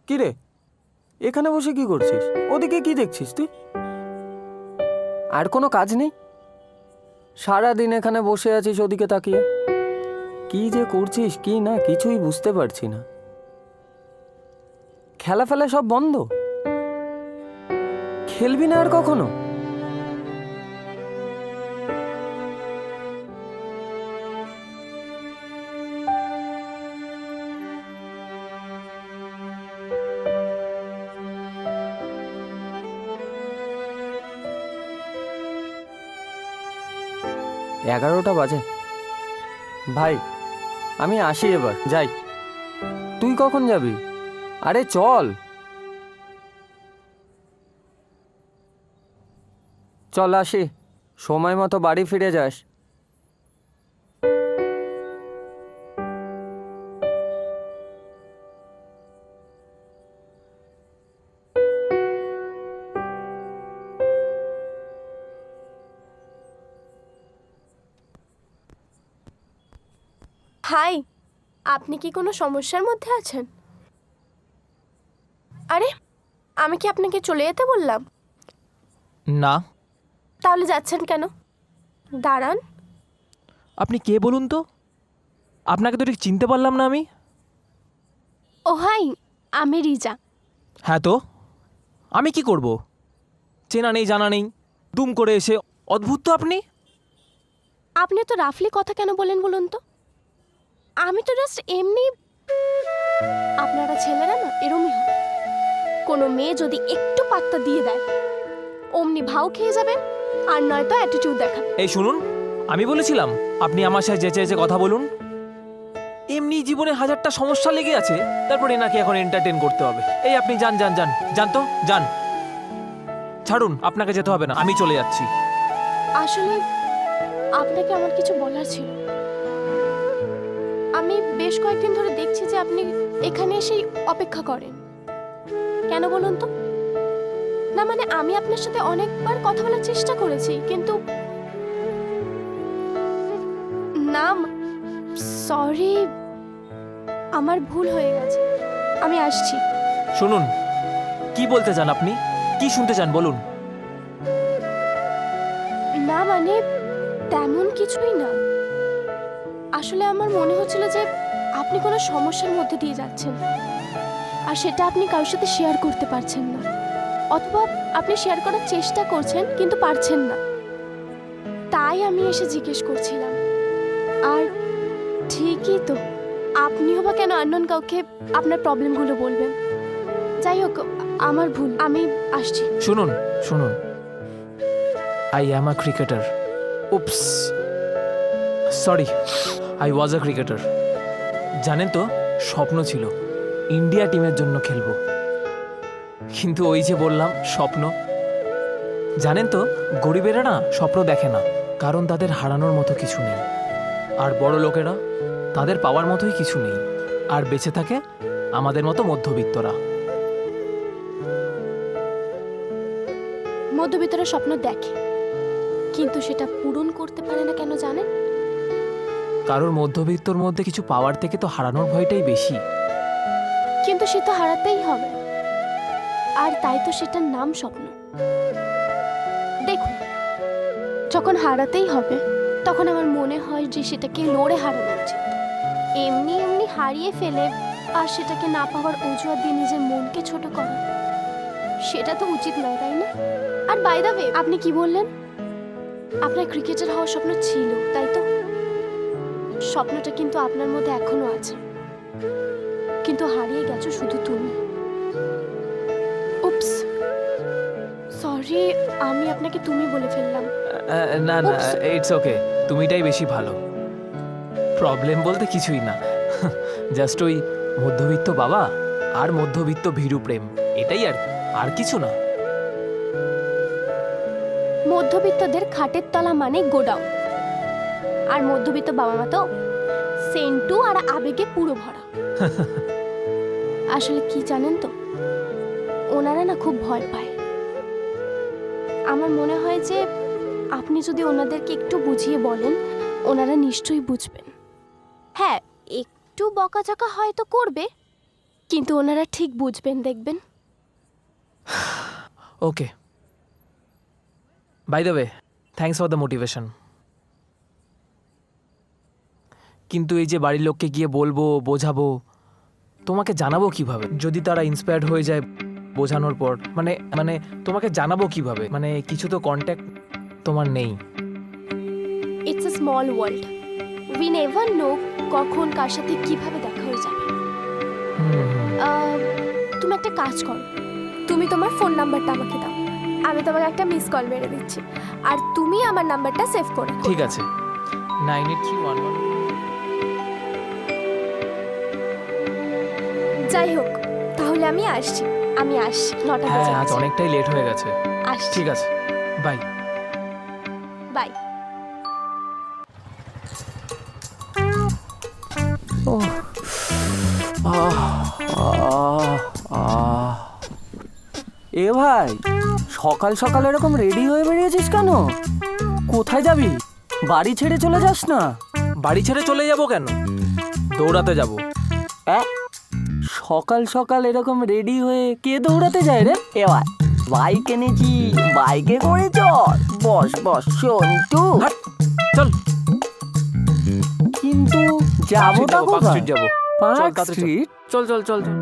কি রে, এখানে বসে কি করছিস? ওদিকে কি দেখছিস তুই? আর কোনো কাজ নেই? সারাদিন এখানে বসে আছিস ওদিকে তাকিয়ে। কি যে করছিস কি না কিছুই বুঝতে পারছি না। খেলা ফেলা সব বন্ধ? খেলবি না আর কখনো? এগারোটা বাজে। ভাই আমি আসি, এবার যাই। তুই কখন যাবি? আরে চল চল আসি, সময় মতো বাড়ি ফিরে যাস। হাই, আপনি কি কোনো সমস্যার মধ্যে আছেন? আরে, আমি কি আপনাকে চলে যেতে বললাম? না। তাহলে যাচ্ছেন কেন? দাঁড়ান। আপনি কে বলুন তো? আপনাকে তো ঠিক চিনতে পারলাম না আমি। ও হাই, আমি রিজা। হ্যাঁ তো আমি কি করব? চেনা নেই জানা নেই, দুম করে এসে অদ্ভুত তো আপনি। আপনি তো রাফলি কথা কেন বলেন বলুন তো? আমি তো জাস্ট এমনি। আপনারা ছেলেরা না এরমই হয়। কোনো মেয়ে যদি একটু পাত্তা দিয়ে দেয় অমনি ভাও খেয়ে যাবেন, আর নয়তো অ্যাটিটিউড দেখাবেন। এই শুনুন, আমি বলেছিলাম আপনি আমার সাথে যেচে যেচে কথা বলুন? এমনি জীবনে হাজারটা সমস্যা লেগে আছে, তারপরে নাকি এখন এন্টারটেন করতে হবে। এই আপনি যান যান যান যান তো যান। ছাড়ুন, আপনাকে যেতে হবে না, আমি চলে যাচ্ছি। আসলে আপনাকে আমার কিছু বলার ছিল। আমি বেশ কয়েকদিন ধরে দেখছি যে আপনি এখানে এসেই অপেক্ষা করেন। কেন বলুন তো? না মানে আমি আপনার সাথে অনেকবার কথা বলার চেষ্টা করেছি, কিন্তু না, সরি, আমার ভুল হয়ে গেছে। আমি আসছি। শুনুন, কি বলতে চান আপনি? কি শুনতে চান বলুন? না মানে তেমন কিছুই না। আসলে আমার মনে হচ্ছিল যে আপনি কোনো সমস্যার মধ্যে দিয়ে যাচ্ছেন, আর সেটা আপনি কারোর সাথে শেয়ার করতে পারছেন না, অথবা আপনি শেয়ার করার চেষ্টা করছেন কিন্তু পারছেন না। তাই আমি এসে জিজ্ঞেস করছিলাম। আর ঠিকই তো, আপনিও বা কেন আননোন কাউকে আপনার প্রবলেমগুলো বলবেন? যাই হোক, আমার ভুল, আমি আসছি। শুনুন শুনুন, I am a cricketer. Oops, sorry, I was a cricketer. জানেন তো, স্বপ্ন ছিল ইন্ডিয়া টিমের জন্য খেলবো, কিন্তু ওই যে বললাম স্বপ্ন। জানেন তো, গরিবেরা না স্বপ্ন দেখে না, কারণ তাদের হারানোর মতো কিছু নেই। আর বড় লোকেরা, তাদের পাওয়ার মতোই কিছু নেই, আর বেঁচে থাকে আমাদের মতো মধ্যবিত্তরা। মধ্যবিত্তরা স্বপ্ন দেখে, কিন্তু সেটা পূরণ করতে পারে না। কেন জানেন? কারোর মধ্যবিত্তর মধ্যে কিছু পাওয়ার থেকে তো হারানোর ভয়টাই বেশি। কিন্তু সে তো হারাতেই হবে, আর তাই তো সেটার নাম স্বপ্ন। দেখুন, যখন হারাতেই হবে তখন আমার মনে হয় যে সেটাকে লড়ে হারানো উচিত। এমনি এমনি হারিয়ে ফেলে আর সেটাকে না পাওয়ার অজুহাত দিয়ে নিজের মনকে ছোট করা, সেটা তো উচিত নয়, তাই না? আর বাই দ্য ওয়ে, আপনি কি বললেন? আপনার ক্রিকেটার হওয়ার স্বপ্ন ছিল, তাই তো? স্বপ্নটা কিন্তু আপনার মধ্যে এখনো আছে, কিন্তু হারিয়ে গেছো শুধু তুমি। উপস, সরি, আমি আপনাকে তুমি বলে ফেললাম। না না, Oops. ইটস ওকে, তুমিটাই বেশি ভালো। প্রবলেম বলতে কিছুই না, জাস্ট ওই মধ্যবিত্ত বাবা আর মধ্যবিত্ত ভীরু প্রেম, এটাই আর কিছু না। মধ্যবিত্তদের খাটের তলা মানে গোডাউন, আর মধ্যবিত্ত বাবা মা তো সেন্টু আর আবেগে পুরো ভরা। আসলে কি জানেন তো, ওনারা না খুব ভয় পায়। আমার মনে হয় যে আপনি যদি ওনাদেরকে একটু বুঝিয়ে বলেন, ওনারা নিশ্চয়ই বুঝবেন। হ্যাঁ, একটু বকাঝকা হয়তো করবে, কিন্তু ওনারা ঠিক বুঝবেন, দেখবেন। Okay, by the way, thanks for the motivation. কিন্তু এই যে বাড়ির লোককে গিয়ে বলবো, বোঝাবো, তোমাকে জানাবো কিভাবে? যদি তারা ইন্সপায়ার্ড হয়ে যায় বোঝানোর পর, মানে মানে তোমাকে জানাবো কিভাবে? মানে কিছু তো কন্ট্যাক্ট তোমার নেই। It's a small world, we never know কখন কার সাথে কিভাবে দেখা হয়ে যাবে। তুমি একটা কাজ করো, তুমি তোমার ফোন নাম্বারটা আমাকে দাও, আমি তোমাকে একটা মিস কল মেরে দিচ্ছি, আর তুমি আমার নাম্বারটা সেভ করে রাখো। ঠিক আছে, 98311। যাই হোক, তাহলে আমি আসছি 9টা হ্যাঁ, বেজে আজ গেছে। অনেকটাই লেট হয়ে গেছে। আসছি, ঠিক আছে, বাই। বাই। এ ভাই, সকাল সকাল এরকম রেডি হয়ে বেরিয়েছিস কেন? কোথায় যাবি? বাড়ি ছেড়ে চলে যাস না। বাড়ি ছেড়ে চলে যাব কেন? দৌড়াতে যাব। সকাল সকাল এরকম রেডি হয়ে কে দৌড়াতে যায় রে? এবার বাইক এনেছি, বাইকে করে চল। বস বস সন্টু। হাট, চল। কিন্তু যাবোটা পার্ক কোথায়? স্ট্রিট যাবো। পার্ক চল, তাড়াতাড়ি চল। স্ট্রিট? চল চল চল চল।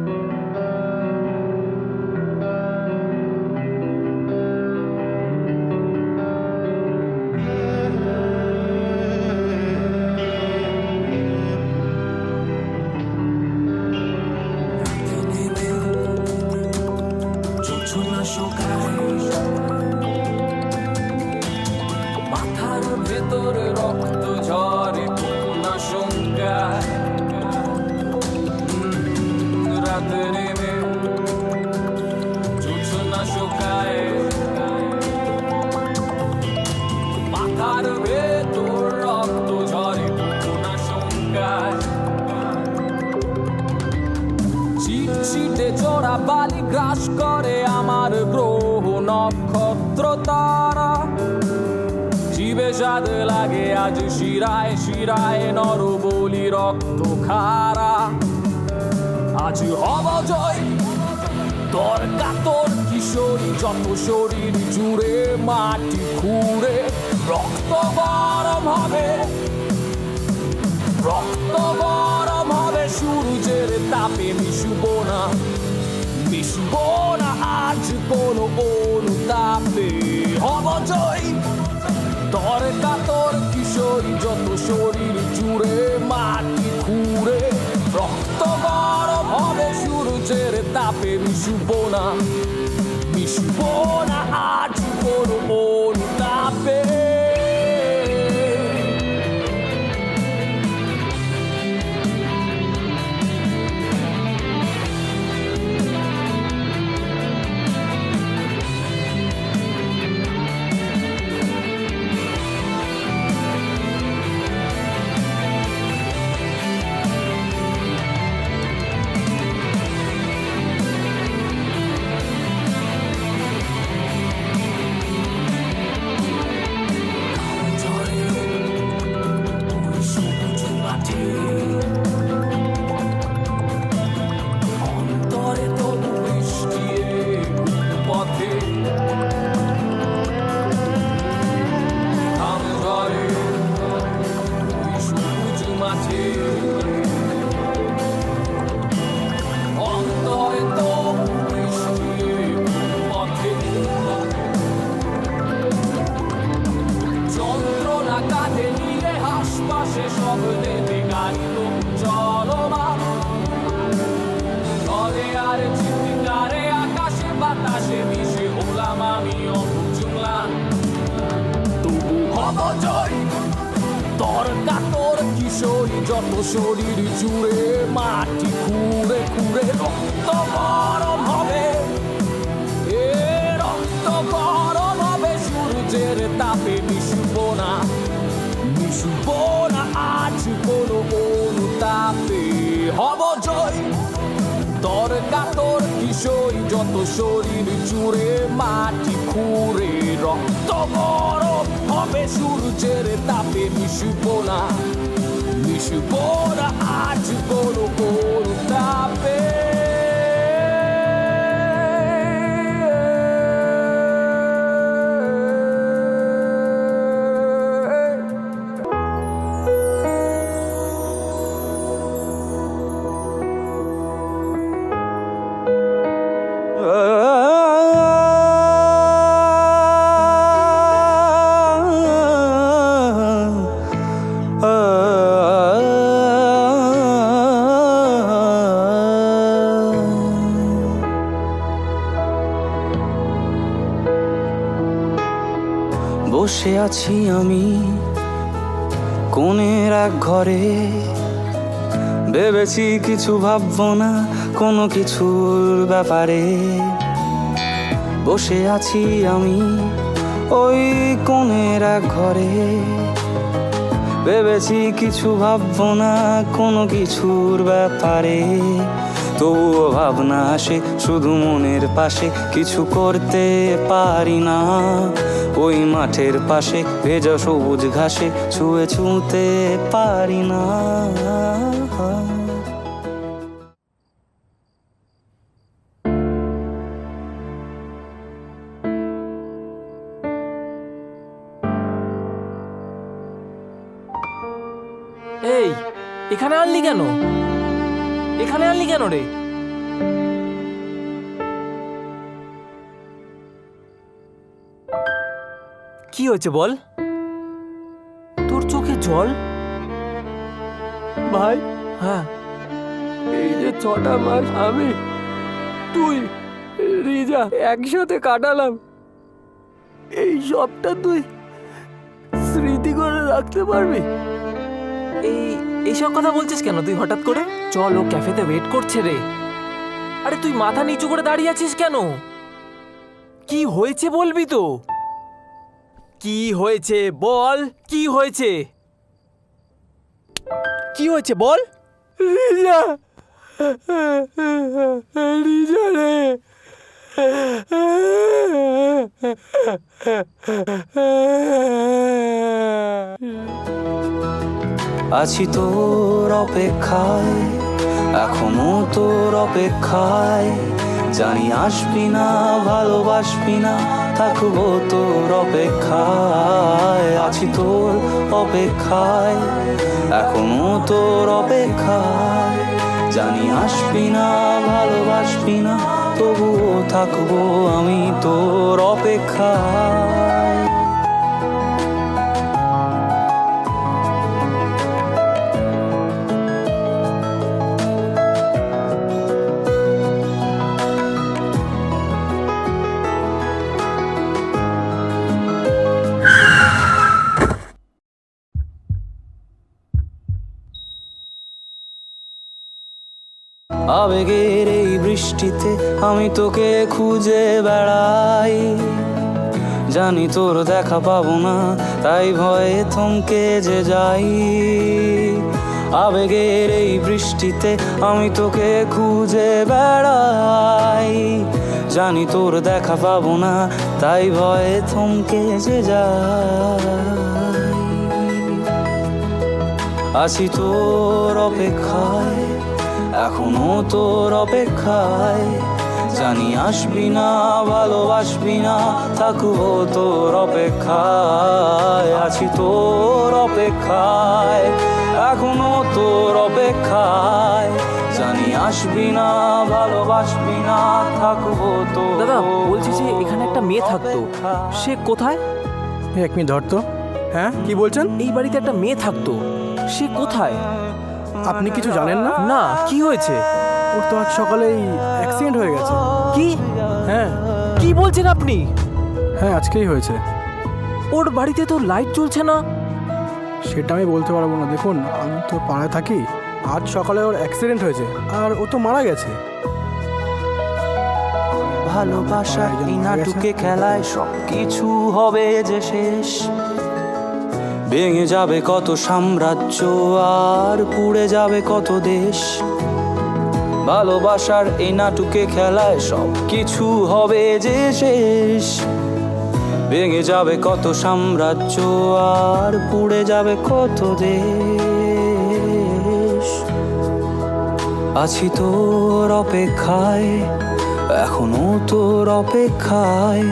মাথার ভেতরে রক্ত ঝরে কোনা শঙ্কায় রাতে নেমে জোছনা শোকায় মাথার ভেতর রক্ত ঝরে কোনা শঙ্কায় চিটচিটে চোরা বালি গ্রাস করে আমার গ্রহ নক্ষত্র তারা জীবে স্বাদ লাগে আজ শিরায় শিরায় নরবলি রক্ত খারা আজ হব জয় তোর কাতর কিশোরী যত শরীর জুড়ে মাটি খুঁড়ে রক্ত গরম হবে রক্ত গরম হবে সূর্যের তাপে মিশবো না আজ কোনো অনুতাপে হব জয় তোর কাতর কিশোরী যত শরীর জুড়ে মাটি খুঁড়ে রক্ত গরম হবে সূর্যের তাপে মিশবো না আজ কোনো অনুতাপে অন্তরে তবু বৃষ্টি পথে ঘাম ঝরে ওই সবুজ মাঠে অন্তরে তবু বৃষ্টি পথে যন্ত্রণা কাঁধে নিয়ে আশপাশে সব নেমে গাড়ি তো চলমান চলে আর চিৎকারে আকাশে বাতাসে মিশে হলাম আমি অবুঝলাম তবু হব জয় তোর কাতর কিশোরী যত শরীর জুড়ে মাটি খুঁড়ে খুঁড়ে রক্ত গরম হবে রক্ত গরম হবে সূর্যের তাপে মিশবো না আজ কোনো অনুতাপে হব জয় তোর কাতর কিশোরী যত শরীর জুড়ে মাটি খুঁড়ে রক্ত গরম হবে সূর্যের তাপে মিশবো না আজ কোনো অনুতাপে বসে আছি আমি কোণের এক ঘরে, ভেবেছি কিছু ভাববো না কোনো কিছুর ব্যাপারে। বসে আছি আমি ওই কোণের এক ঘরে, ভেবেছি কিছু ভাববো না কোনো কিছুর ব্যাপারে। তবুও ভাবনা আসে শুধু মনের পাশে, কিছু করতে পারি না। ওই মাঠের পাশে ভেজা সবুজ ঘাসে ছুঁয়ে ছুঁতে পারি না। এই, এখানে আনলি কেন? এখানে আনলি কেন রে? কি হয়েছে বল? তোর চোখে জল? ভাই, হ্যাঁ, এই যে 6টা মাস আমি, তুই, রিজা একসাথে কাটালাম, এই সবটা তুই স্মৃতি করে রাখতে পারবি? এইসব কথা বলছিস কেন তুই হঠাৎ করে? চল, ও ক্যাফেতে ওয়েট করছে রে। আরে তুই মাথা নিচু করে দাঁড়িয়ে আছিস কেন? কি হয়েছে বলবি তো? কি হয়েছে বল, কি হয়েছে? কি হয়েছে বল? রিজা, রিজা রে, আছি তোর অপেক্ষায়, এখনো তোর অপেক্ষায়। জানি আসবি না, ভালোবাসবি না, থাকবো তোর অপেক্ষায়। আছি তোর অপেক্ষায়, এখনো তোর অপেক্ষায়। জানি আসবি না, ভালোবাসবি না, তবুও থাকবো আমি তোর অপেক্ষায়। আবেগের এই বৃষ্টিতে আমি তোকে খুঁজে বেড়াই। জানি তোর দেখা পাবো না, তাই ভয়ে থমকে যে যাই। আবেগের এই বৃষ্টিতে আমি তোকে খুঁজে বেড়াই। জানি তোর দেখা পাবো না, তাই ভয়ে থমকে যে যাই। আছি তোর অপেক্ষায়, এখনো তোর অপেক্ষায়। জানি আসবি না, ভালোবাসবি না, থাকবো তোর অপেক্ষায়। আছি তোর অপেক্ষায়, এখনো তোর অপেক্ষায়। জানি আসবি না, ভালোবাসবি না, থাকবো তোর। দাদা, বলছি যে এখানে একটা মেয়ে থাকতো, সে কোথায়? এক মিনিট ধর তো। হ্যাঁ, কি বলছেন? এই বাড়িতে একটা মেয়ে থাকতো, সে কোথায়? আপনি কিছু জানেন না? না, কি হয়েছে? ওর তো আজ সকালেই অ্যাক্সিডেন্ট হয়ে গেছে। কি? হ্যাঁ কি বলছেন আপনি? হ্যাঁ, আজকেই হয়েছে। ওর বাড়িতে তো লাইট জ্বলছে না। সেটা আমি বলতে পারবো না। দেখুন, আমি তো পাড়ায় থাকি। আজ সকালে ওর অ্যাক্সিডেন্ট হয়েছে আর ও তো মারা গেছে। ভালোবাসা এই নাটুকে খেলায় সব কিছু হবে যে শেষ। ভেঙে যাবে কত সাম্রাজ্য আর পুড়ে যাবে কত দেশ। ভালোবাসার এই নাটুকে খেলায় সব কিছু হবে যে শেষ। ভেঙে যাবে কত সাম্রাজ্য আর পুড়ে যাবে কত দেশ। আছি তোর অপেক্ষায়, এখনো তোর অপেক্ষায়।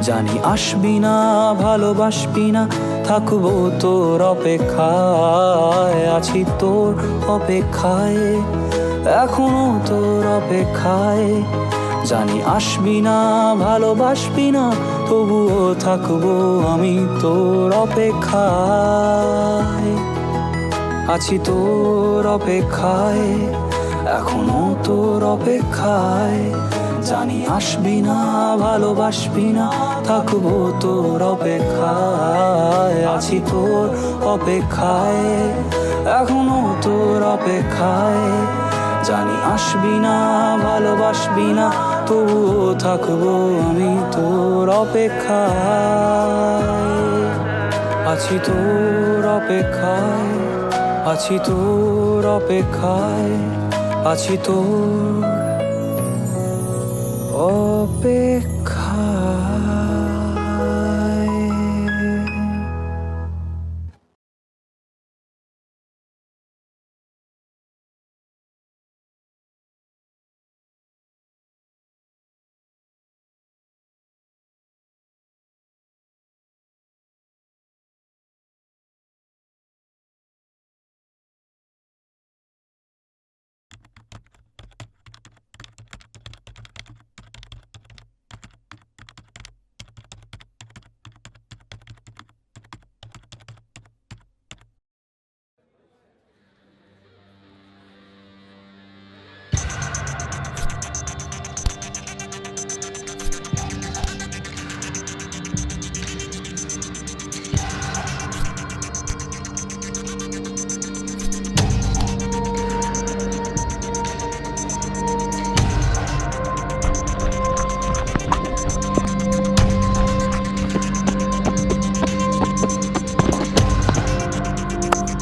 জানি আসবি না, ভালোবাসবি না, থাকবো তোর অপেক্ষায়। আছি তোর অপেক্ষায়, এখনো তোর অপেক্ষায়। জানি আসবি না, ভালোবাসবি না, তবুও থাকবো আমি তোর অপেক্ষায়। আছি তোর অপেক্ষায়, এখনো তোর অপেক্ষায়। জানি আসবি না, ভালোবাসবি না, থাকবো তোর অপেক্ষায়, আছি তোর অপেক্ষায়, এখনো তোর অপেক্ষায়। জানি আসবি না, ভালোবাসবি না, তবুও থাকবো আমি তোর অপেক্ষায়, আছি তোর অপেক্ষায়, আছি তোর অপেক্ষায়, আছি তোর অপেক্ষায়।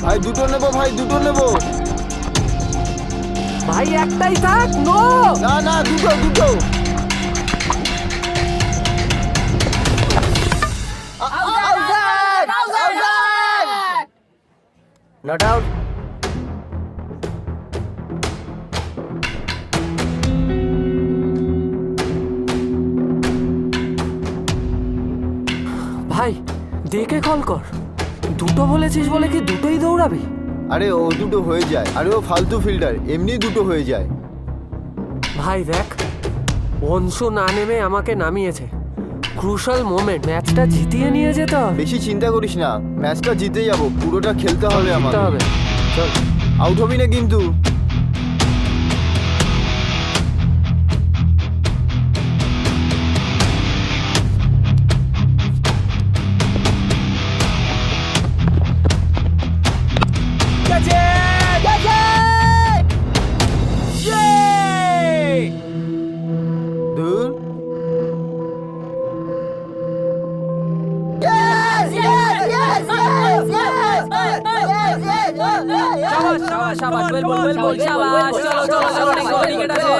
ভাই দুটো নেবো, ভাই দুটো নেবো। ভাই একটাই থাক। নো, না না, দুটো দুটো। Not out. ভাই দেখে কল কর। দুটো বলেছিস বলে কি দুটোই দৌড়াবি? আরে ও দুটো হয়ে যায়, আরে ও ফালতু ফিল্ডার, এমনি দুটো হয়ে যায়। ভাই দেখ, অংশু না নেমে আমাকে নামিয়েছে। ক্রুশাল মোমেন্ট, ম্যাচটা জিতিয়ে নিয়ে যেতে হবে। বেশি চিন্তা করিস না, ম্যাচটা জিতে যাবো, পুরোটা খেলতে হবে জিততে হবে। আমাকে। চল। আউট হবি না কিন্তু। ধুর। শাবাশ শাবাশ শাবাশ, ওয়েল বল ওয়েল বল, শাবাশ। চলো চলো চলো, অনেক বড় উইকেট আছে।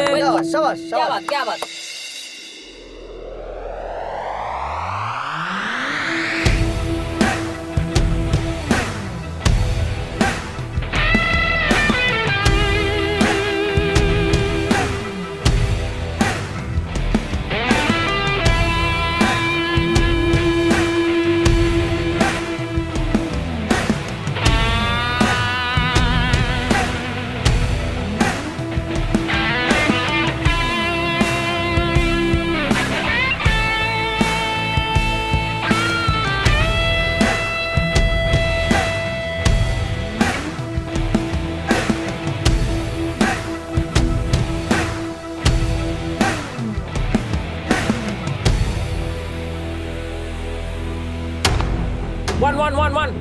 One.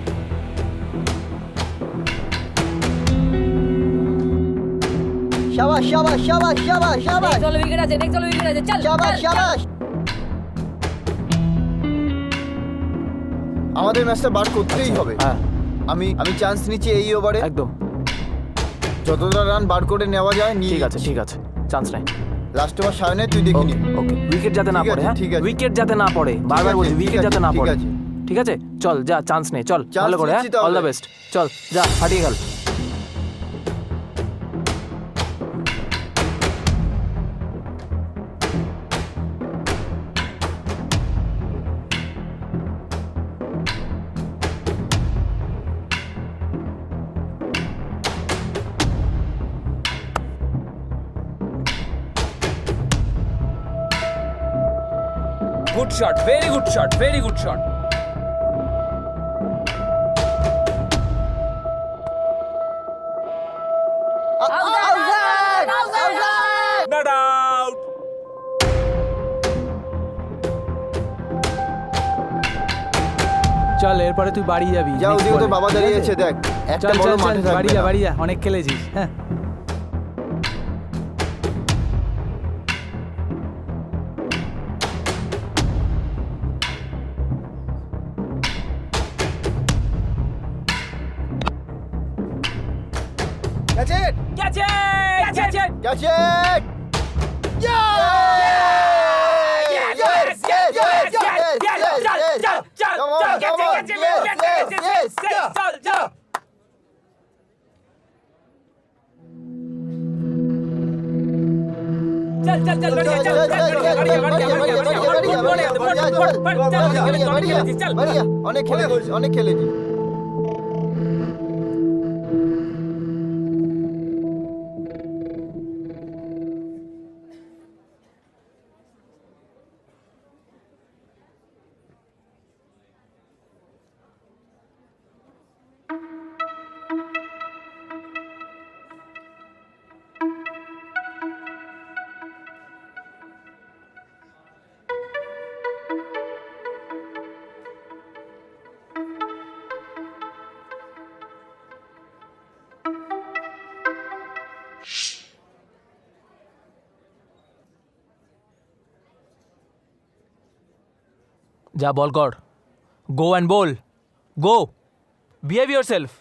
শাবাশ শাবাশ শাবাশ শাবাশ শাবাশ চলো উইকেট আছে, চলো উইকেট আছে, চল শাবাশ শাবাশ। আমাদের ম্যাচটা বার করতেই হবে। হ্যাঁ আমি চান্স নিচ্ছি এই ওভারে, একদম যতটা রান বার করে নেওয়া যায় নিয়ে। ঠিক আছে, চান্স নাই। লাস্ট ওভার সায়নে তুই দেখে নি। ওকে, উইকেট যাতে না ঠিক পড়ে। আছে, হ্যাঁ ঠিক আছে। উইকেট যাতে না পড়ে, বারবার বলছি উইকেট যাতে না ঠিক পড়ে। আছে। ঠিক আছে, চল যা, চান্স নেই, চল Chance ভালো করে। হ্যাঁ, নিচ্ছি তাহলে। All the best. চল যা, ফাটিয়ে গেল। Good shot, very good shot, very good shot. Not out. চল এরপরে তুই বাড়ি যাবি যা, next ওদিকে তোর ball-এ, বাবা ঠিক দাঁড়িয়ে আছে? আছে, দেখ একটা চল বড় চল মাঠে চল বাড়ি থাকবে যা না। বাড়ি যা, অনেক খেলেছিস। হ্যাঁ Catch it! Catch it! Catch it! Catch it! Yes! Yes! Yes! Yes! Yes! Yes! Yes! Come on! Come on! Yes! Yes! Yes! অনেক খেলেছিস, অনেক খেলেছিস। যা বল কর, go and ball, go, behave your self.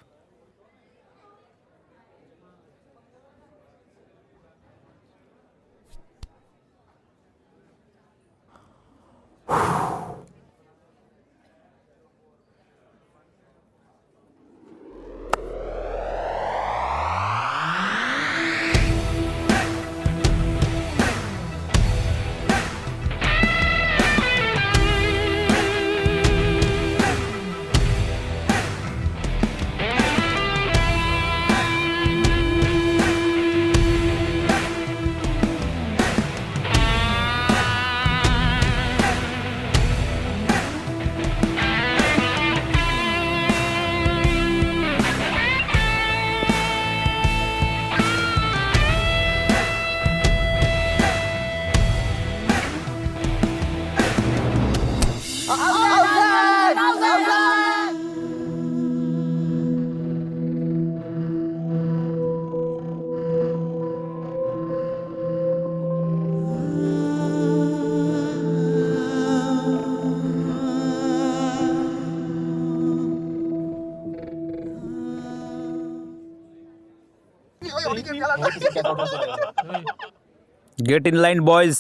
Get in line boys.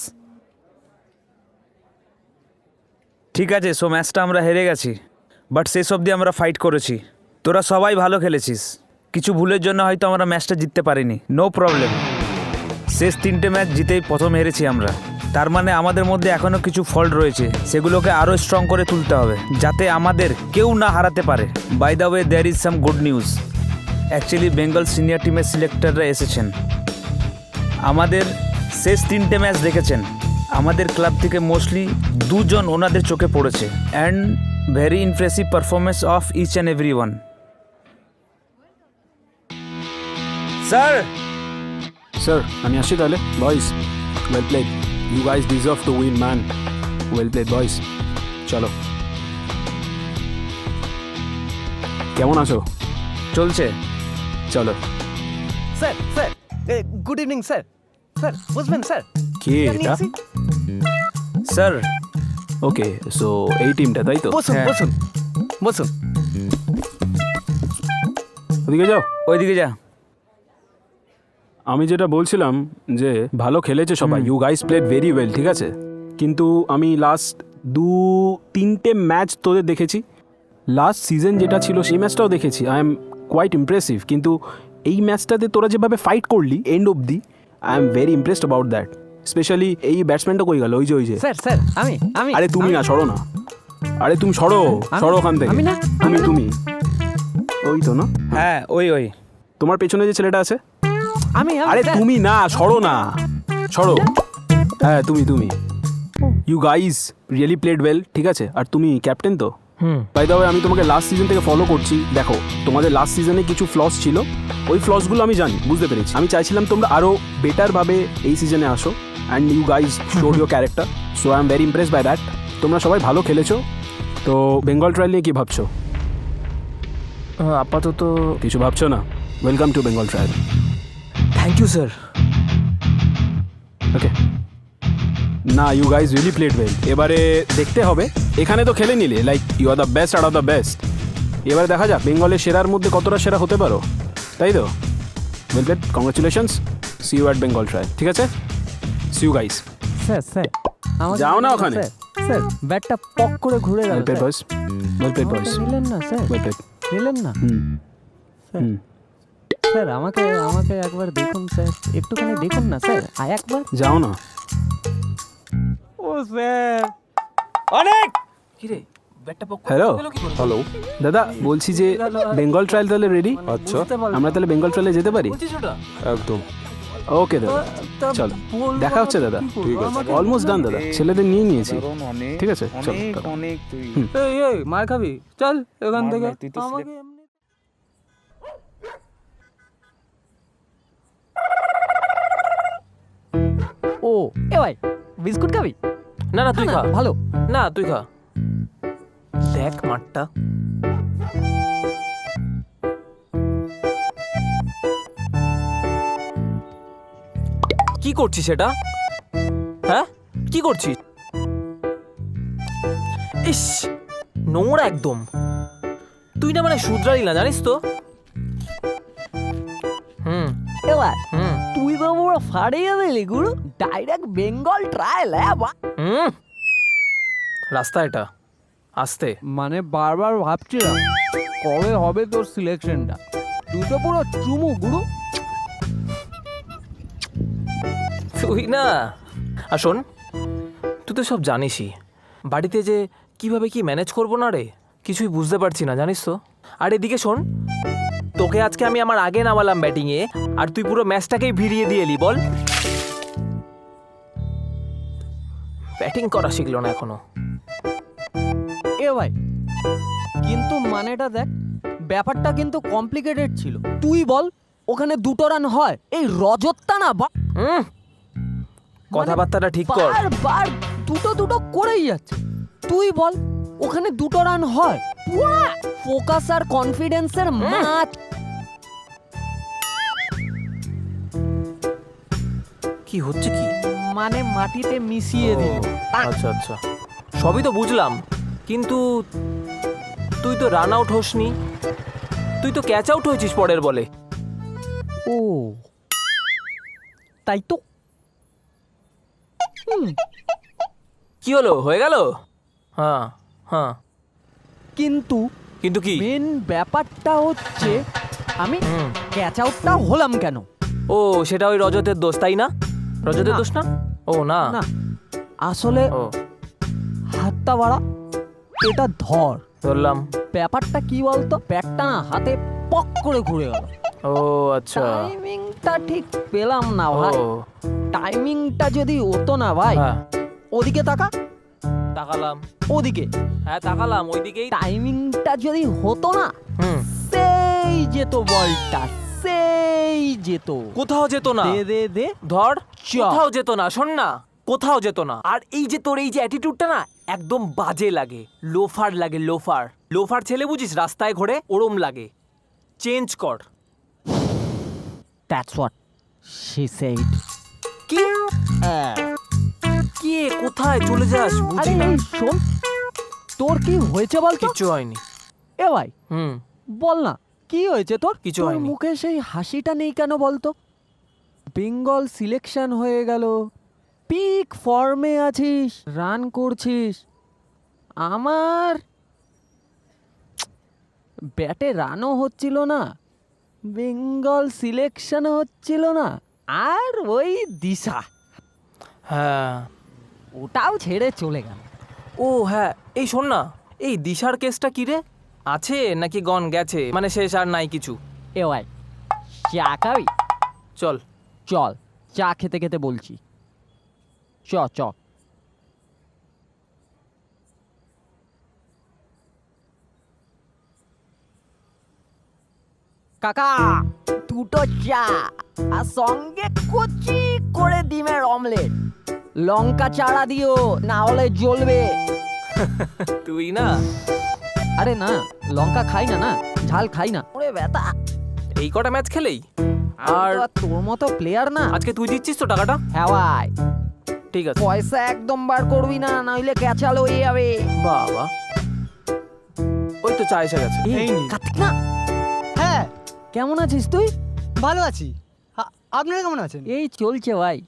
ঠিক আছে, so ম্যাচটা আমরা হেরে গেছি, বাট শেষ অবধি আমরা ফাইট করেছি। তোরা সবাই ভালো খেলেছিস, কিছু ভুলের জন্য হয়তো আমরা ম্যাচটা জিততে পারিনি, নো প্রবলেম। শেষ 3টে ম্যাচ জিতেই প্রথম হেরেছি আমরা, তার মানে আমাদের মধ্যে এখনও কিছু ফল্ট রয়েছে, সেগুলোকে আরও স্ট্রং করে তুলতে হবে যাতে আমাদের কেউ না হারাতে পারে। By the way, there is some good news. Actually Bengal senior টিমের সিলেক্টররা এসেছেন, আমাদের শেষ 3টে ম্যাচ দেখেছেন। আমাদের ক্লাব থেকে মোস্টলি 2 জন ওনাদের চোখে পড়েছে, and very impressive performance of each and every one. Sir sir আমি আসছি তাহলে। Boys well played, you guys deserve to win man. Well played boys, চলো। কেমন আছো? চলছে। চলো। Sir sir good evening sir. Sir বুঝবেন স্যার, কে এটা? স্যার ওকে, সো এই টিমটা, তাই তো? বসুন হ্যাঁ। বসুন বসুন। ওদিকে যাও। ওইদিকে যা। আমি যেটা বলছিলাম যে ভালো খেলেছে সবাই, you guys played very well, ঠিক আছে, কিন্তু আমি লাস্ট 2-3টে ম্যাচ তোদের দেখেছি, লাস্ট সিজন যেটা ছিল সেই ম্যাচটাও দেখেছি, আই এম কোয়াইট ইমপ্রেসিভ, কিন্তু এই ম্যাচটাতে তোরা যেভাবে ফাইট করলি এন্ড অবধি, I am very impressed about that. Specially এই ব্যাটসম্যানটা কই গেল? ওই যে স্যার স্যার আমি আমি আরে তুমি না, সরো না, আরে তুমি সরো, সরো ওখান থেকে। আমি না, তুমি ওই তো না, হ্যাঁ ওই তোমার পেছনে যে ছেলেটা আছে। আমি আরে তুমি না, সরো না, সরো। হ্যাঁ তুমি you guys really played well, ঠিক আছে, আর তুমি ক্যাপ্টেন তো। বাই দ্য ওয়ে, আমি তোমাকে লাস্ট সিজন থেকে ফলো করছি, দেখো তোমাদের লাস্ট সিজনে কিছু ফ্লস ছিল, ওই ফ্লসগুলো আমি জানি, বুঝতে পেরেছি। আমি চাইছিলাম তোমরা আরও বেটারভাবে এই সিজনে আসো, and you guys showed your character, so I am very impress by that. তোমরা সবাই ভালো খেলেছো, তো বেঙ্গল ট্রায়াল নিয়ে কি ভাবছো? আপাতত কিছু ভাবছো না? Welcome to Bengal trial. Thank you sir. Okay না, you guys really played well. এবারে দেখতে হবে, এখানে তো খেলে নিলে like you are the best out of the best. এবারে দেখা যাক বেঙ্গলের সেরার মধ্যে কতটা সেরা হতে পারো, তাই তো? Well played, congratulations, see you at Bengal trial. ঠিক আছে, see you guys. Sir sir যাও না ওখানে। স্যার ব্যাটটা পক করে ঘুরে গেল। Well played boys, well played boys, নিলেন না স্যার, ওয়েল প্লেড। নিলেন না। স্যার আমাকে একবার দেখুন স্যার, একটুখানি দেখুন না স্যার, একবার। যাও না। ও স্যার কি রে, ব্যাটটা পক হ্যালো হ্যালো, দাদা, বলছি যে বেঙ্গল ট্রায়াল তাহলে রেডি? আচ্ছা, আমরা তাহলে বেঙ্গল ট্রায়ালে যেতে পারি? একদম ওকে দাদা, চলো দেখা হচ্ছে দাদা। ঠিক আছে। অলমোস্ট ডান দাদা, ছেলেদের নিয়ে নিয়েছি। ঠিক আছে, চলো টাটা। এই মার খাবি, চল এখান থেকে। আমাকে এমনি ও এ ভাই বিস্কুট খাবি? না না তুই খা, ভালো। না তুই খা। দেখ মাঠটা, কি করছিস এটা? হ্যাঁ কি করছিস? ইস নোংরা একদম। তুই না মানে শুধরালি না, জানিস তো? হুম এবার হুম তুই তো পুরো ফাড়িয়ে দিলি গুরু, ডাইরেক্ট বেঙ্গল ট্রায়াল। হুম রাস্তা এটা, আস্তে। মানে বারবার ভাবছিলাম কবে হবে তোর সিলেকশনটা, তুই তো পুরো চুমু গুরু। তুই না, আর শোন, তুই তো সব জানিসই, বাড়িতে যে কিভাবে কি ম্যানেজ করবো না রে, কিছুই বুঝতে পারছি না, জানিস তো। আর এদিকে শোন, তোকে আজকে আমি আমার আগে নামালাম ব্যাটিংয়ে, আর তুই পুরো ম্যাচটাকেই ভিড়িয়ে দিয়ে এলি। বল, ব্যাটিং করা শিখলো না এখনো। এ ভাই কিন্তু মানেটা দেখ, ব্যাপারটা কিন্তু কমপ্লিকেটেড ছিল। তুই বল ওখানে 2 রান হয়, এই রজতটা না কথাবার্তাটা ঠিক কর। বারবার দুটো করেই যাচ্ছে। তুই বল ওখানে 2 রান হয়, পুরো ফোকাস আর কনফিডেন্সের মাঠ। কি হচ্ছে কি? মানে মাটিতে মিশিয়ে দিল। আচ্ছা আচ্ছা, সবই তো বুঝলাম, কিন্তু তুই তো রান আউট হোসনি, তুই তো ক্যাচ আউট হয়েছিস পরের বলে। ও তাই তো। কি হলো, হয়ে গেল? হ্যাঁ হ্যাঁ, কিন্তু কিন্তু কি? মেন ব্যাপারটা হচ্ছে আমি হুম। ক্যাচ আউটটা হলাম কেন? ও সেটা ওই রজতের দোষ, তাই না? রজতের না। দোষ না? ও না না আসলে ও হাতটা বাড়া, এটা ধর। ধরলাম। ব্যাপারটা কি বলতো, ব্যাটটা না হাতে পক করে ঘুরে গেল। ও আচ্ছা, টাইমিংটা ঠিক পেলাম না ভাই। ও টাইমিংটা যদি হতো না ভাই, হ্যাঁ, ওদিকে তাকা, তাকালাম। ওদিকে হ্যাঁ তাকালাম, ওইদিকেই। টাইমিংটা যদি হতো না, হুম, সেই যেত বলটা, সেই যেত। কোথাও যেত না। দে দে দে ধর, চ। কোথাও যেত না, শোন না, কোথাও যেত না। আর এই যে তোর এই যে অ্যাটিটিউডটা না, একদম বাজে লাগে, লোফার লাগে, লোফার। লোফার ছেলে বুঝিস, রাস্তায় ঘোরে ওরম লাগে। চেঞ্জ কর। That's what she said. কি? কে কোথায় চলে যাস আরে বুঝি না। এই শোন, তোর কি হয়েছে বল তো? কিচ্ছু হয়নি। এ ভাই হুম, বল না কি হয়েছে তোর? কিছু তোর হয়নি। মুখে সেই হাসিটা নেই কেন বলতো? বেঙ্গল সিলেকশন হয়ে গেল, পিক ফর্মে আছিস, রান করছিস, আমার ব্যাটে রানও হচ্ছিল না, বেঙ্গল সিলেকশন হচ্ছিল না, আর ওই দিশা হ্যাঁ। ওটাও ছেড়ে চলে গেল। ও হ্যাঁ, এই শোন না, এই দিশার কেসটা কি রে? আছে নাকি গন গেছে, মানে শেষ আর নাই কিছু? এ ভাই চা খাবি? চল। চল চা খেতে খেতে বলছি, চ চ। কাকা 2টো চা, আর সঙ্গে কুচি করে ডিমের অমলেট, লঙ্কা চারা দিও, না হলে জ্বলবে। তুই না আরে না, লঙ্কা খাই না, ঝাল খাই না। ওরে ব্যথা। এই কটা ম্যাচ খেলেই আর আর তোর মতো প্লেয়ার না। আজকে তুই দিচ্ছিস তো টাকাটা? হ্যাঁ ভাই, ঠিক আছে। পয়সা একদম বার করবি না, নইলে ক্যাচাল হয়ে যাবে। বাবা, ওই তো চা এসে গেছে। এই কার্তিক না, হ্যাঁ কেমন আছিস তুই? ভালো আছি। আপনারা কেমন আছেন? এই চলছে ভাই।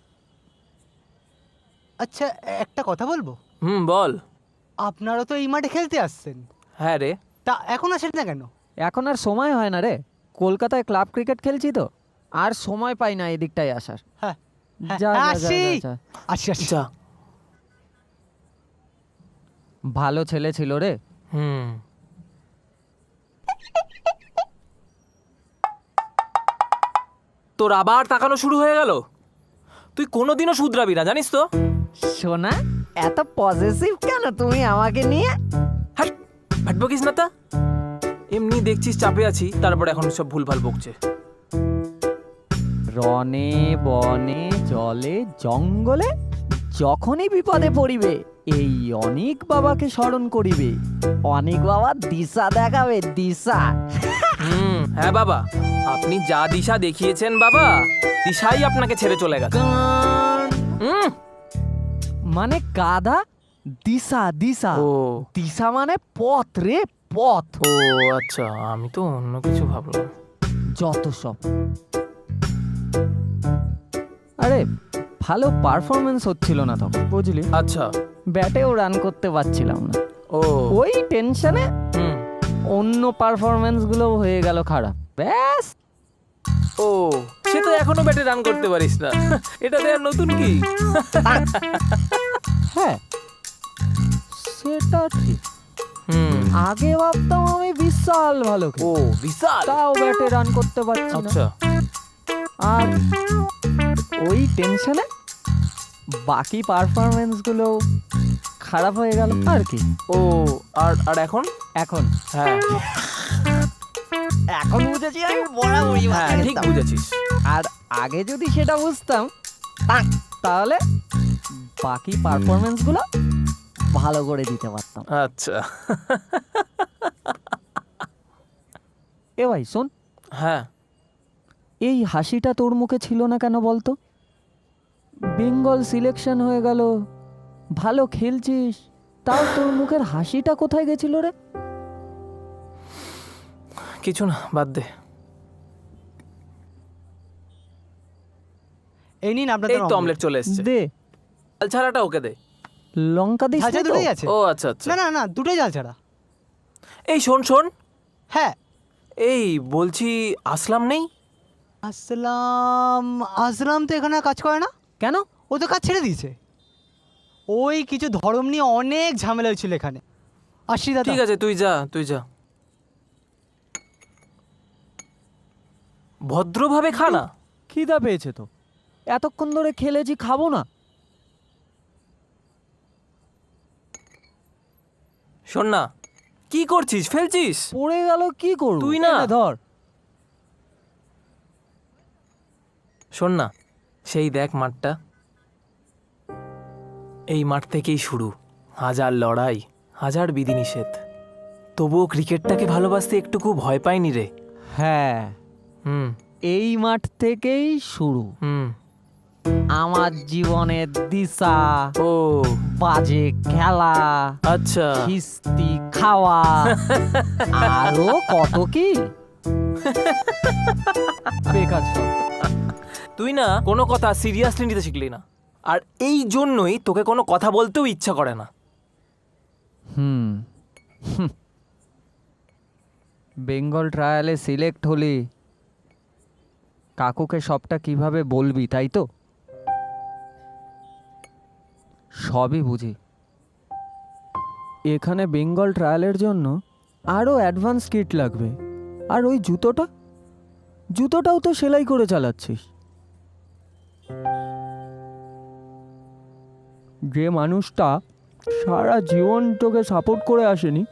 আচ্ছা, একটা কথা বলবো। বল। আপনারা তো এই মাঠে খেলতে আসছেন, হ্যাঁ রে। তা এখন আসেন না কেন? এখন আর সময় হয় না রে, কলকাতায় ক্লাব ক্রিকেট খেলছি তো, আর সময় পাই না এদিকটায় আসার। হ্যাঁ হ্যাঁ, যা, যা, যা, আসি যা, যা। আসি আসি। যা। ভালো ছেলে ছিল রে। তোর আবার তাকানো শুরু হয়ে গেল। তুই কোনোদিনও শুধরাবি না, জানিস তো। সোনা, এত পজিটিভ কেন তুমি আমাকে নিয়ে? হ্যাঁ, ভাট বকিস না তা। এমনি দেখছিস চাপে আছি, তারপর এখন সব ভুলভাল বকছে। রনে বনে জলে জঙ্গলে যখনই বিপদে পড়িবে এই অনেক বাবাকে স্মরণ করিবে। অনেক বাবা দিশা দেখাবে, দিশা। হ্যাঁ বাবা, আপনি যা দিশা দেখিয়েছেন বাবা, দিশাই আপনাকে ছেড়ে চলে গেছে। গান। হুম। মানে গাধা, দিশা দিশা। ও দিশা মানে পথ রে, পথ। ও আচ্ছা, আমি তো অন্য কিছু ভাবলাম। যত সব। আরে ভালো পারফরমেন্স হচ্ছিল না তখন, বুঝলি। আচ্ছা। ব্যাটেও রান করতে পারছিলাম না। ও ওই টেনশনে হুম। অন্য পারফরমেন্স গুলো হয়ে গেল খারাপ, ব্যাস। ও সে তো এখনো ব্যাটে রান করতে পারিস না, এটাতে আর নতুন কি? হ্যাঁ সেটা ঠিক। আগে ভাবতাম আমি বিশাল ভালো ও বিশাল। তাও ব্যাটে রান করতে পারছি না। আচ্ছা। আর ওই টেনশনে বাকি পারফরমেন্স গুলো খারাপ হয়ে গেল আর কি। ও আর আর এখন? এখন হ্যাঁ এখন বুঝেছি আমি বরাবরই হ্যাঁ ঠিক বুঝেছিস। আর আগে যদি সেটা বুঝতাম তাহলে বাকি পারফরমেন্স গুলো ভালো করে দিতে পারতাম। আচ্ছা। এ ভাই শোন, হ্যাঁ। এই হাসিটা তোর মুখে ছিল না কেন বলতো? বেঙ্গল সিলেকশন হয়ে গেল, ভালো খেলছিস, তাও তোর মুখের হাসিটা কোথায় গেছিল রে? কিছু না, বাদ দে। এই নিন আপনাদের এই তো অমলেট চলে এসেছে। দে, ডাল ছাড়াটা ওকে দে। লঙ্কা দিস ঝালঝাল নি তো? দুটোই আছে। ও আচ্ছা আচ্ছা। না না না, দুটোই জাল ছাড়া। এই শোন শোন, হ্যাঁ। এই বলছি আসলাম নেই? আসলাম আসলাম তো এখানে আর কাজ করে না। কেন? ও তো কাজ ছেড়ে দিয়েছে। ওই কিছু ধর্ম নিয়ে অনেক ঝামেলা হয়েছিল এখানে। আসি দাদা। ঠিক আছে, তুই যা তুই যা, ভদ্রভাবে খা না। খিদা পেয়েছে তো, এতক্ষণ ধরে খেলেছি, খাবো না? শোন না, কি করছিস? ফেলছিস? পড়ে গেল, কি করব? তুই না। ধর। শোন না, সেই দেখ মাঠটা, এই মাঠ থেকেই শুরু, হাজার লড়াই, হাজার বিধিনিষেধ, তবুও ক্রিকেটটাকে ভালোবাসতে একটুকু ভয় পাইনি রে। হ্যাঁ, হুম এই মাঠ থেকেই শুরু হুম। আমার জীবনের দিশা, ও বাজে খেলা, আচ্ছা। খিস্তি খাওয়া, আরো কত কি। বেকার সব। তুই না কোনো কথা সিরিয়াসলি নিতে শিখলি না, আর এই জন্যই তোকে কোনো কথা বলতেও ইচ্ছা করে না। হুম। বেঙ্গল ট্রায়ালে সিলেক্ট হলি, কাকুকে সবটা কিভাবে বলবি, তাই তো? সবই বুঝি। এখানে বেঙ্গল ট্রায়ালের জন্য আরও অ্যাডভান্স কিট লাগবে। আর ওই জুতোটাও তো সেলাই করে চালাচ্ছিস। যে মানুষটা সারা জীবন তোকে সাপোর্ট করে আসেনি,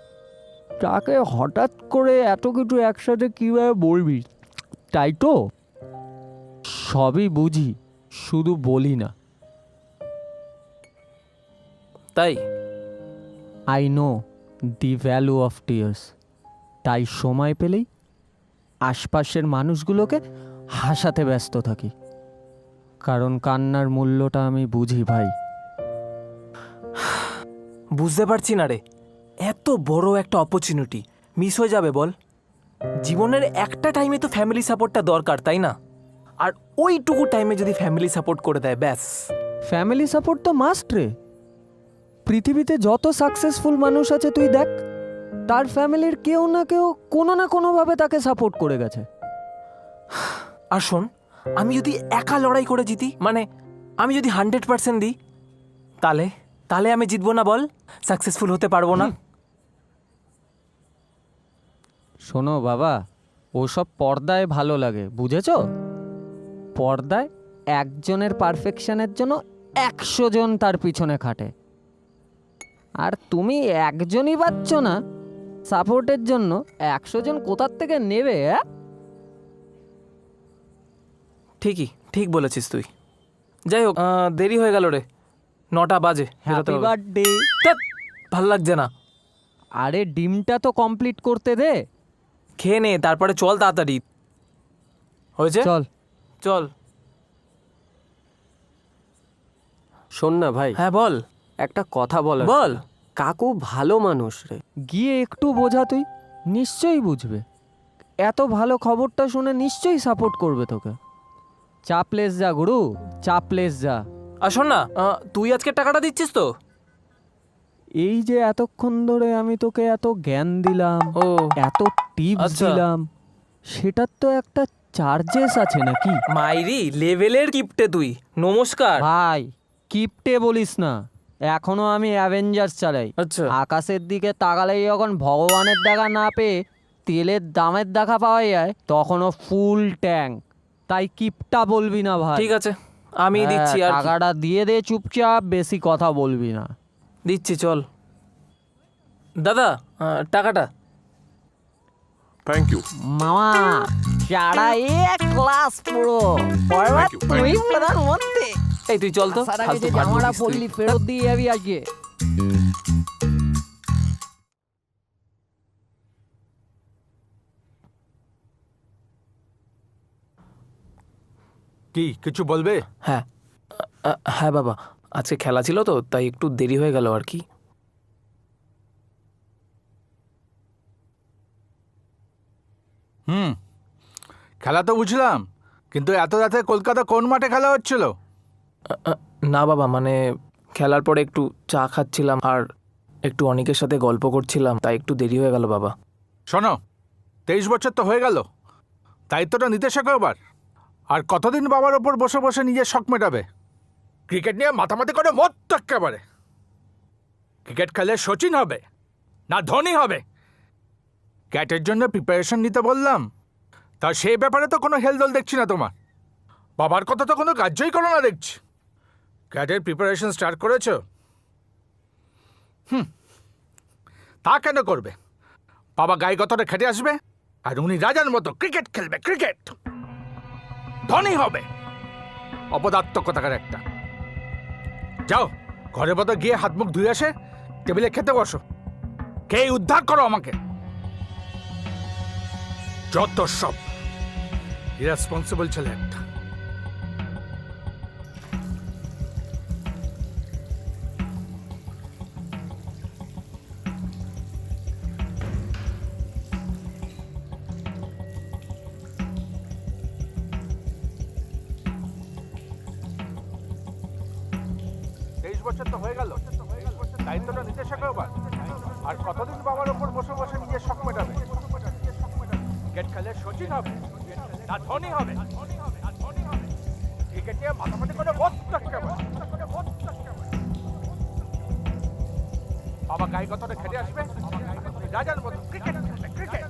তাকে হঠাৎ করে এত কিছু একসাথে কীভাবে বলবি, তাই তো? সবই বুঝি, শুধু বলি না। তাই I know the value of tears, তাই সময় পেলেই আশপাশের মানুষগুলোকে হাসাতে ব্যস্ত থাকি, কারণ কান্নার মূল্যটা আমি বুঝি ভাই। বুঝতে পারছি না রে, এত বড় একটা অপরচুনিটি মিস হয়ে যাবে বল? জীবনের একটা টাইমে তো ফ্যামিলি সাপোর্টটা দরকার, তাই না? আর ওইটুকু টাইমে যদি ফ্যামিলি সাপোর্ট করে দেয়, ব্যাস। ফ্যামিলি সাপোর্ট তো মাস্ট রে। পৃথিবীতে যত সাকসেসফুল মানুষ আছে তুই দেখ, তার ফ্যামিলির কেউ না কেউ কোনো না কোনোভাবে তাকে সাপোর্ট করে গেছে। আর শোন, আমি যদি একা লড়াই করে জিতি, মানে আমি যদি 100% দিই, তাহলে তাহলে আমি জিতবো না বল? সাকসেসফুল হতে পারবো না। শোনো বাবা, ওসব পর্দায় ভালো লাগে, বুঝেছো? পর্দায় একজনের পারফেকশনের জন্য 100 জন তার পিছনে খাটে, আর তুমি একজনই পাচ্ছ না সাপোর্টের জন্য, 100 জন কোথার থেকে নেবে? ঠিকই, ঠিক বলেছিস তুই। যাই হোক, দেরি হয়ে গেল রে, 9টা বাজে। Happy birthday. ভাল লাগছে না। আরে ডিমটা তো কমপ্লিট করতে দে। খেয়ে নে, তারপরে চল তাড়াতাড়ি। হয়েছে? চল চল। শোন না ভাই, হ্যাঁ বল। একটা কথা বল। বল। কাকু ভালো মানুষ রে। গিয়ে একটু বোঝা, তুই নিশ্চয়ই বুঝবে। এত ভালো খবরটা শুনে নিশ্চয়ই সাপোর্ট করবে তোকে। চাপলেস যা গুরু, চাপলেস যা। আর শোন না, তুই আজকে টাকাটা দিচ্ছিস তো? এই যে এতক্ষণ ধরে আমি তোকে এত জ্ঞান দিলাম, ও এত টিপস আচ্ছা। দিলাম, সেটার তো একটা চার্জেস আছে নাকি? মাইরি লেভেলের কিপটে তুই। নমস্কার ভাই, কিপটে বলিস না, এখনো আমি অ্যাভেঞ্জার্স চালাই। আচ্ছা। আকাশের দিকে তাকালেই যখন ভগবানের দেখা না পেয়ে তেলের দামের দেখা পাওয়া যায়, তখনও ফুল ট্যাঙ্ক। তাই কিপটা বলবি না ভাই। ঠিক আছে, আমি হ্যাঁ, দিচ্ছি। আর কি? টাকাটা দিয়ে দে চুপচাপ, বেশি কথা বলবি না। দিচ্ছি, চল। দাদা, টাকাটা। Thank you. মামা চারা এক ক্লাস পুরো পরবার তুই প্রধানমন্ত্রী। এই তুই চল তো। আসার আগে ফালতু যে ভাট জামাটা বকিস তুই। পরলি ফেরত দিয়ে যাবি আজকে। কি কিছু বলবে? হ্যাঁ, হ্যাঁ বাবা, আজকে খেলা ছিল তো, তাই একটু দেরি হয়ে গেল আর কি। খেলা তো বুঝলাম, কিন্তু এত রাতে কলকাতা কোন মাঠে খেলা হচ্ছিল? না বাবা, মানে খেলার পরে একটু চা খাচ্ছিলাম আর একটু অনেকের সাথে গল্প করছিলাম, তাই একটু দেরি হয়ে গেল বাবা। শোনো, 23 বছর তো হয়ে গেল, দায়িত্বটা নিতে শেখো এবার। আর কতদিন বাবার ওপর বসে বসে নিজের শখ মেটাবে? ক্রিকেট নিয়ে মাতামাতি করে মত তো একেবারে। ক্রিকেট খেলে সচিন হবে না ধোনি হবে? ক্যাটের জন্য প্রিপারেশন নিতে বললাম, তা সেই ব্যাপারে তো কোনো হেলদোল দেখছি না তোমার। বাবার কথা তো কোনো কার্যই করো না দেখছি। ক্যাটের প্রিপারেশন স্টার্ট করেছো? তা কেন করবে? বাবা গায়ে গতরে খেটে আসবে আর উনি রাজার মতো ক্রিকেট খেলবে। ক্রিকেট ধনী হবে। অপদার্থ কথাকার একটা। যাও ঘরের মতো গিয়ে হাত মুখ ধুয়ে আসে, টেবিলে খেতে বসো। কে উদ্ধার করো আমাকে। যত সব ইরেসপন্সিবল ছেলে একটা। বছর তো হয়ে গেল, দায়িত্বটা নিতে শেখো এবার। আর কতদিন বাবার ওপর বসে বসে নিজের শখ মেটাবে? ক্রিকেট খেলে সচিন হবে না ধোনি হবে? ক্রিকেট নিয়ে মাথামাতি করে বাবা গায়ে কতটা খেটে আসবে, রাজার মতো ক্রিকেট খেলবে। ক্রিকেট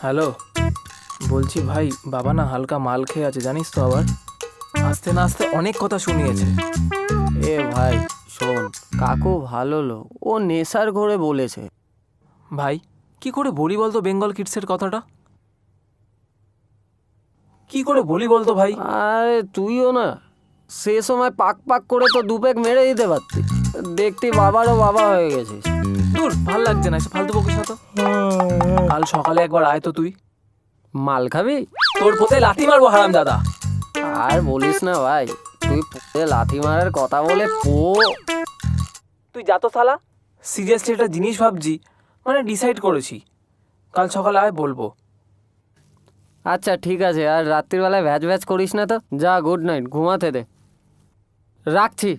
হ্যালো, বলছি ভাই, বাবা না হালকা মাল খেয়ে আছে জানিস তো, আবার আস্তে না আস্তে অনেক কথা শুনিয়েছে। এ ভাই শোন, কাকু ভালো লোক, ও নেশার ঘরে বলেছে। ভাই কি করে বলি বলতো বেঙ্গল কিডসের কথাটা? কি করে বলি বলতো ভাই? আরে তুইও না সে সময় পাক পাক করে তো দুপেক মেরে দিতে পারতি, দেখতি বাবারও বাবা হয়ে গেছিস। দূর, ভাল লাগছে না এসব ফালতু বকিস না তো। কাল সকালে একবার আয় তো তুই। মাল খাবি? তোর পোতে লাথি মারবো হারাম দাদা। আর বলিস না ভাই, তুই পুতে লাথি মারার কথা বলে তুই যা তো শালা। সিরিয়াসলি একটা জিনিস ভাবছি, মানে ডিসাইড করেছি, কাল সকালে আয় বলবো। আচ্ছা ঠিক আছে, আর রাত্রিবেলায় ভ্যাজ ভ্যাজ করিস না তো। যা, গুড নাইট, ঘুমাতে দে, রাখছি।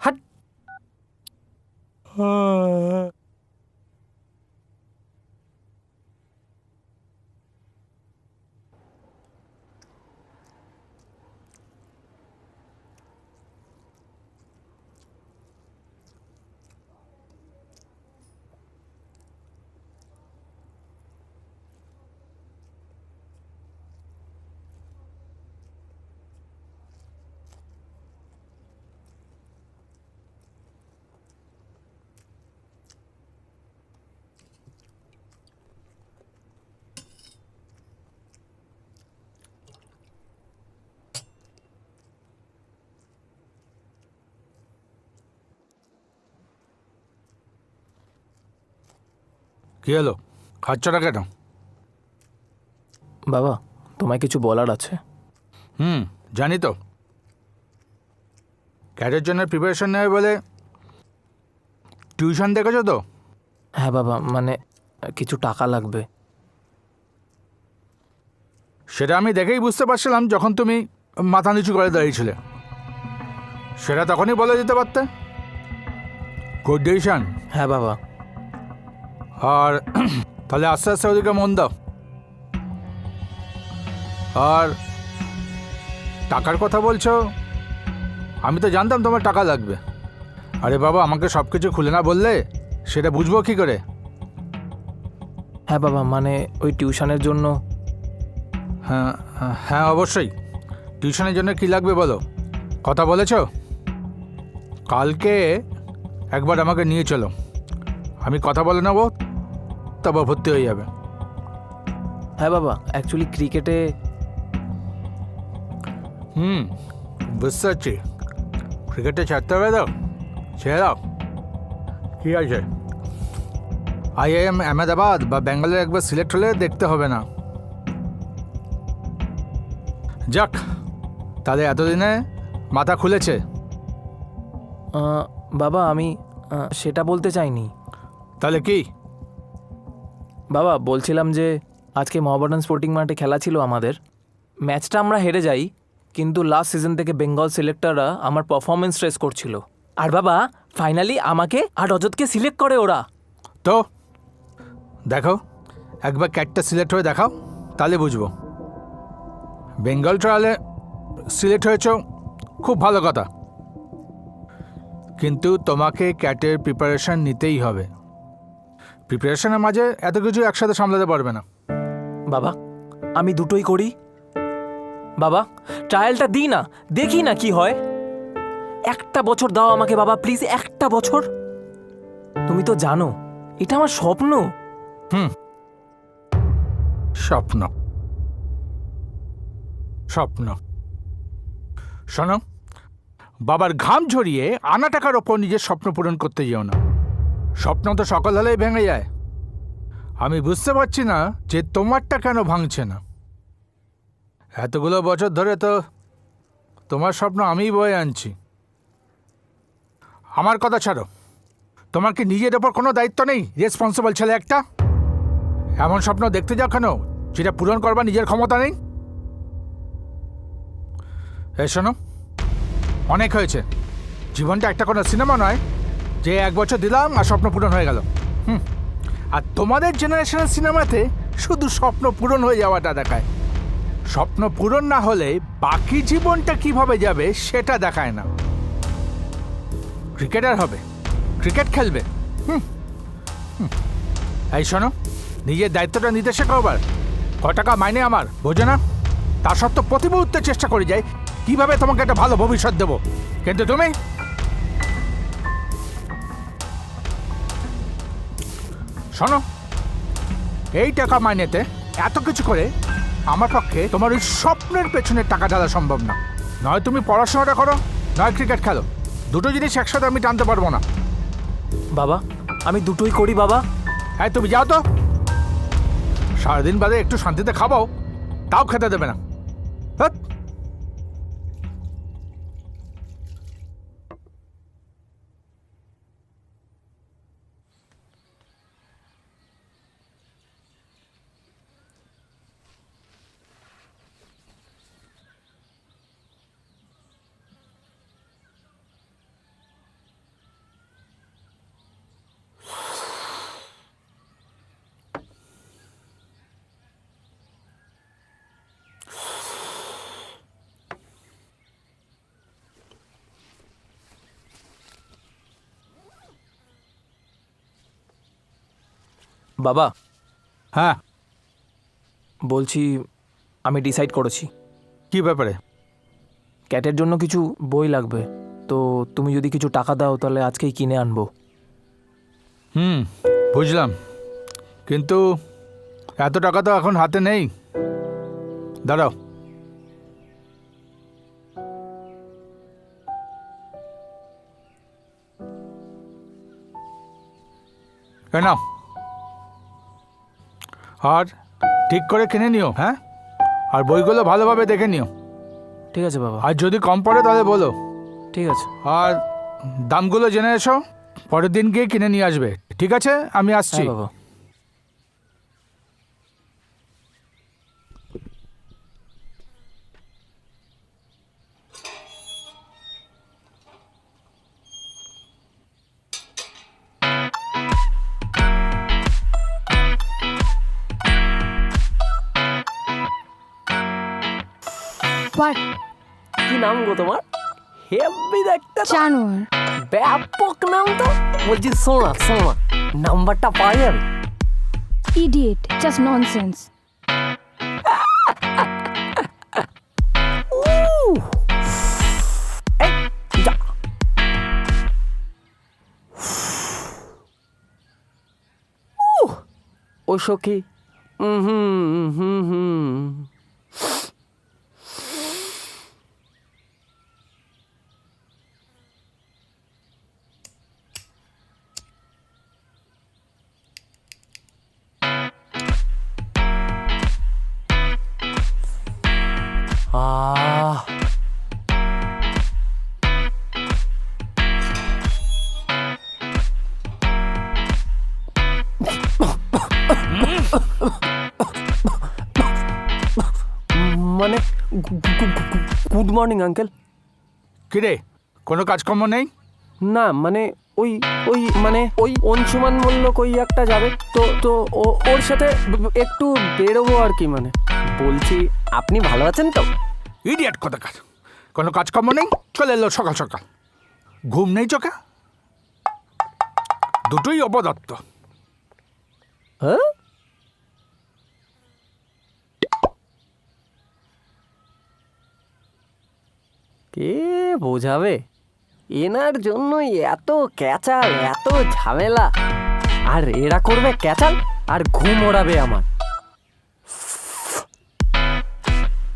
হাট। কি হলো, খাচ্ছটা কেন? বাবা, তোমায় কিছু বলার আছে। জানি তো। ক্যাটের জন্য প্রিপারেশন নেবে বলে টিউশন দেখেছো তো? হ্যাঁ বাবা, মানে কিছু টাকা লাগবে। সেটা আমি দেখেই বুঝতে পারছিলাম যখন তুমি মাথা নিচু করে দাঁড়িয়েছিলে। সেটা তখনই বলে দিতে পারতে। Good decision. হ্যাঁ বাবা। আর তাহলে আস্তে আস্তে ওদিকে মন দাও। আর টাকার কথা বলছো, আমি তো জানতাম তোমার টাকা লাগবে। আরে বাবা, আমাকে সব কিছু খুলে না বললে সেটা বুঝবো কি করে? হ্যাঁ বাবা, মানে ওই টিউশনের জন্য। হ্যাঁ হ্যাঁ অবশ্যই। টিউশনের জন্য কি লাগবে বলো, কথা বলেছো? কালকে একবার আমাকে নিয়ে চলো, আমি কথা বলে নেবো, তারপর ভর্তি হয়ে যাবে। হ্যাঁ বাবা, অ্যাকচুয়ালি ক্রিকেটে। বুঝতে পারছি, ক্রিকেটে ছাড়তে হবে তো, ছেড়ে দাও। ঠিক আছে, IIM আহমেদাবাদ বা ব্যাঙ্গালোর একবার সিলেক্ট হলে দেখতে হবে না। যাক, তাহলে এতদিনে মাথা খুলেছে। বাবা আমি সেটা বলতে চাইনি। তাহলে কি? বাবা বলছিলাম যে আজকে মহাবাডান স্পোর্টিং মাঠে খেলা ছিল আমাদের। ম্যাচটা আমরা হেরে যাই, কিন্তু লাস্ট সিজন থেকে বেঙ্গল সিলেক্টররা আমার পারফরমেন্স ট্রেস করছিল। আর বাবা ফাইনালি আমাকে আর রজতকে সিলেক্ট করে ওরা। তো দেখো, একবার ক্যাটটা সিলেক্ট হয়ে দেখাও, তাহলে বুঝবো। বেঙ্গল ট্রায়ালে সিলেক্ট হয়েছ, খুব ভালো কথা, কিন্তু তোমাকে ক্যাটের প্রিপারেশন নিতেই হবে। প্রিপারেশনের মাঝে এত কিছু একসাথে সামলাতে পারবে না। বাবা আমি দুটোই করি। বাবা ট্রায়ালটা দিই না, দেখি না কি হয়। একটা বছর দাও আমাকে বাবা, প্লিজ, একটা বছর। তুমি তো জানো এটা আমার স্বপ্ন। স্বপ্ন স্বপ্ন শোনো, বাবার ঘাম ঝরিয়ে আনা টাকার ওপর নিজের স্বপ্ন পূরণ করতে যেও না। স্বপ্ন তো সকাল হলেই ভেঙে যায়। আমি বুঝতে পারছি না যে তোমারটা কেন ভাঙছে না। এতগুলো বছর ধরে তো তোমার স্বপ্ন আমিই বয়ে আনছি। আমার কথা ছাড়ো, তোমার কি নিজের ওপর কোনো দায়িত্ব নেই? রেসপন্সিবল ছেলে একটা, এমন স্বপ্ন দেখতে যাও কেন যেটা পূরণ করবার নিজের ক্ষমতা নেই? এই শোনো, অনেক হয়েছে। জীবনটা একটা কোনো সিনেমা নয় যে এক বছর দিলাম আর স্বপ্ন পূরণ হয়ে গেল। আর তোমাদের জেনারেশনের সিনেমাতে শুধু স্বপ্ন পূরণ হয়ে যাওয়াটা দেখায়। স্বপ্ন পূরণ না হলে বাকি জীবনটা কিভাবে যাবে সেটা দেখায় না। ক্রিকেটার হবে, ক্রিকেট খেলবে। এই শোনো, নিজের দায়িত্বটা নিতে শেখো আবার। ক টাকা মাইনে আমার বোঝো না? তার সত্ত্বেও প্রতি মুহূর্তে চেষ্টা করে যাই কিভাবে তোমাকে একটা ভালো ভবিষ্যৎ দেবো, কিন্তু তুমি শোনো, এই টাকা মাইনেতে এত কিছু করে আমার পক্ষে তোমার ওই স্বপ্নের পেছনে টাকা ঢালা সম্ভব না। নয় তুমি পড়াশোনাটা করো, নয় ক্রিকেট খেলো, দুটো জিনিস একসাথে আমি টানতে পারবো না। বাবা আমি দুটোই করি বাবা। হ্যাঁ তুমি যাও তো, সারাদিন বাদে একটু শান্তিতে খাবো, তাও খেতে দেবে না। হ্যাঁ বাবা হ্যাঁ বলছি আমি ডিসাইড করেছি, কি ব্যাপারে? ক্যাটের জন্য কিছু বই লাগবে, তো তুমি যদি কিছু টাকা দাও তাহলে আজকেই কিনে আনবো। বুঝলাম, কিন্তু এত টাকা তো এখন হাতে নেই। দাঁড়াও, এ নাও, আর ঠিক করে কিনে নিও। হ্যাঁ, আর বইগুলো ভালোভাবে দেখে নিও। ঠিক আছে বাবা। আর যদি কম পড়ে তাহলে বলো। ঠিক আছে। আর দামগুলো জেনে এসো, পরের দিন গিয়ে কিনে নিয়ে আসবে। ঠিক আছে, আমি আসছি। হ্যাঁ বাবা। হোয়াট? কি নাম গো তোমার? হেভি দেখতে তো। জানোয়ার। ব্যাপক নাম তো। বলছি শোনা শোনা, নাম্বারটা পাওয়া যাবে? Idiot, just nonsense. ও সখী, মানে গুড মর্নিং আঙ্কেল। কিরে, কোনো কাজকর্ম নেই? না মানে ওই ওই মানে ওই অংশুমান বলল কই একটা যাবে, তো তো ওর সাথে একটু বেরোবো আর কি। মানে বলছি আপনি ভালো আছেন তো? ইডিয়েট কোথাকার, কোনো কাজকর্ম নেই, চলে এলো সকাল সকাল। ঘুম নেই চোখে, দুটোই অপদত্ত। হ্যাঁ, কে বোঝাবে? এনার জন্যই এত ক্যাচাল, এত ঝামেলা। আর এরা করবে ক্যাচাল আর ঘুম ওড়াবে আমার।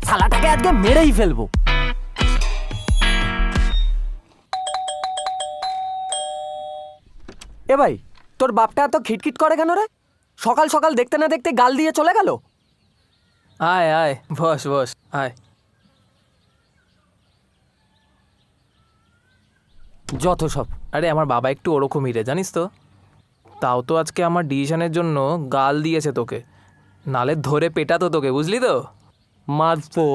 শালাটাকে আজকে মেরেই ফেলবো। এ ভাই, তোর বাপটা এত খিটখিট করে কেন রে? সকাল সকাল দেখতে না দেখতে গাল দিয়ে চলে গেল। আয় আয়, বস বস, আয়। যত সব। আরে আমার বাবা একটু ওরকমই রে, জানিস তো। তাও তো আজকে আমার ডিসিশনের জন্য গাল দিয়েছে তোকে, নালে ধরে পেটাতো তোকে, বুঝলি তো। মারতো।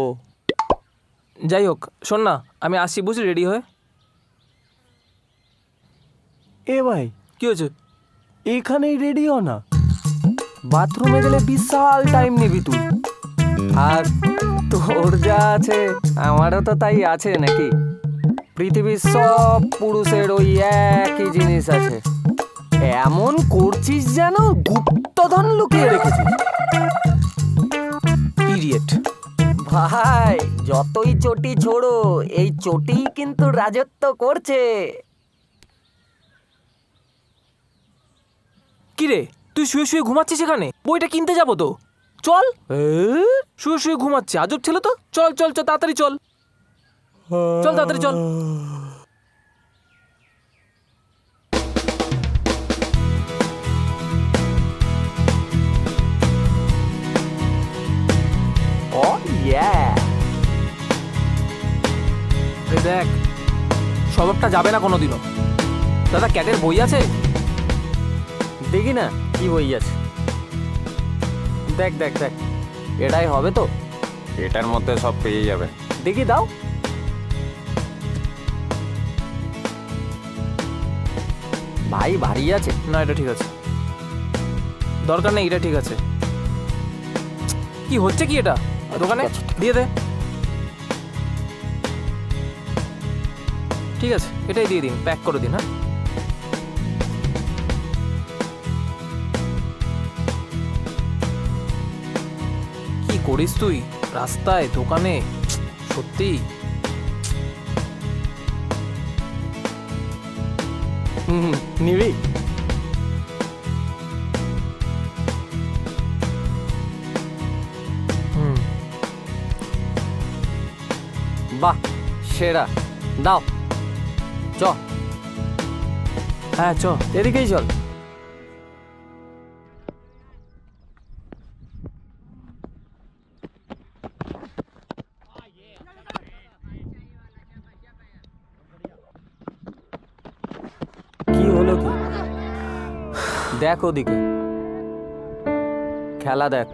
যাই হোক, শোন না, আমি আসছি বুঝলি, রেডি হয়ে। এ ভাই, কি হয়েছে? এখানেই রেডি হ না, বাথরুমে গেলে বিশাল টাইম নিবি তুই। আর তোর যা আছে আমারও তো তাই আছে নাকি? পৃথিবীর সব পুরুষের ওই একই জিনিস আছে, এমন করছিস যেন গুপ্তধন লুকিয়ে রেখেছিস। ইডিয়েট। ভাই যতই চটি ছোড়ো, এই চটি কিন্তু রাজত্ব করছে। কি রে, তুই শুয়ে শুয়ে ঘুমাচ্ছিস এখানে? বইটা কিনতে যাবো তো, চল। শুয়ে শুয়ে ঘুমাচ্ছে, আজব ছিল তো। চল চল চল, তাড়াতাড়ি চল, চল তাড়াতাড়ি চল। ও ইয়া, এই দেখ, স্বভাবটা যাবে না কোনোদিনও। দাদা, ক্যাটের বই আছে? দেখি না কি বই আছে। দেখ দেখ দেখ, এটাই হবে তো? এটার মধ্যে সব পেয়ে যাবে। দেখি দাও। ভাই ভারী আছে। না, এটা ঠিক আছে, দরকার নেই, এটা ঠিক আছে। কি হচ্ছে কি এটা দোকানে? দিয়ে দে। ঠিক আছে, এটাই দিয়ে দিন, প্যাক করে দিন। হ্যাঁ, কি করিস তুই রাস্তায়, দোকানে? সত্যি নিবি? হুম। বাহ, সেরা। দাও, চ। হ্যাঁ চ। এদিকেই চল। কি হলো কি? দেখ ওদিকে, খেলা দেখ।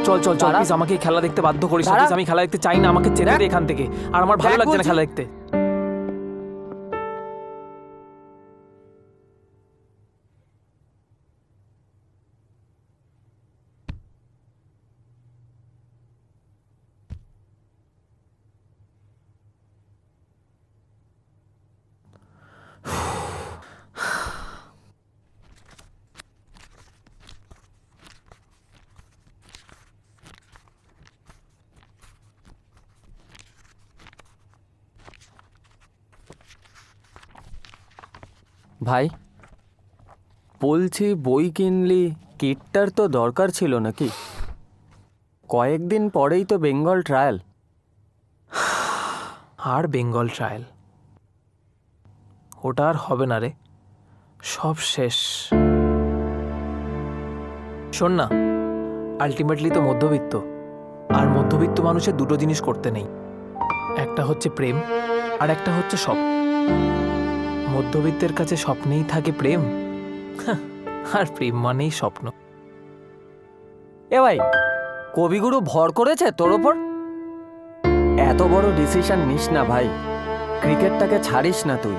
চল চল চল, দাঁড়া। প্লিজ আমাকে এই খেলা দেখতে বাধ্য করিস না, দাঁড়া। please, আমি খেলা দেখতে চাই না, আমাকে চেনে দে এখান থেকে। আর আমার ভালো দেখ লাগছে না বলছি। খেলা দেখতে। ভাই বলছি, বই কিনলি, কিটটার তো দরকার ছিল নাকি? কয়েকদিন পরেই তো বেঙ্গল ট্রায়াল। আর বেঙ্গল ট্রায়াল ওটা আর হবে না রে, সব শেষ। শোন না, আলটিমেটলি তো মধ্যবিত্ত, আর মধ্যবিত্ত মানুষের দুটো জিনিস করতে নেই, একটা হচ্ছে প্রেম আর একটা হচ্ছে স্বপ্ন। মধ্যবিত্তের কাছে স্বপ্নেই থাকে প্রেম, আর প্রেম মানেই স্বপ্ন। এ ভাই, কবিগুরু ভর করেছে তোর ওপর? এত বড় ডিসিশন নিস না ভাই, ক্রিকেটটাকে ছাড়িস না তুই।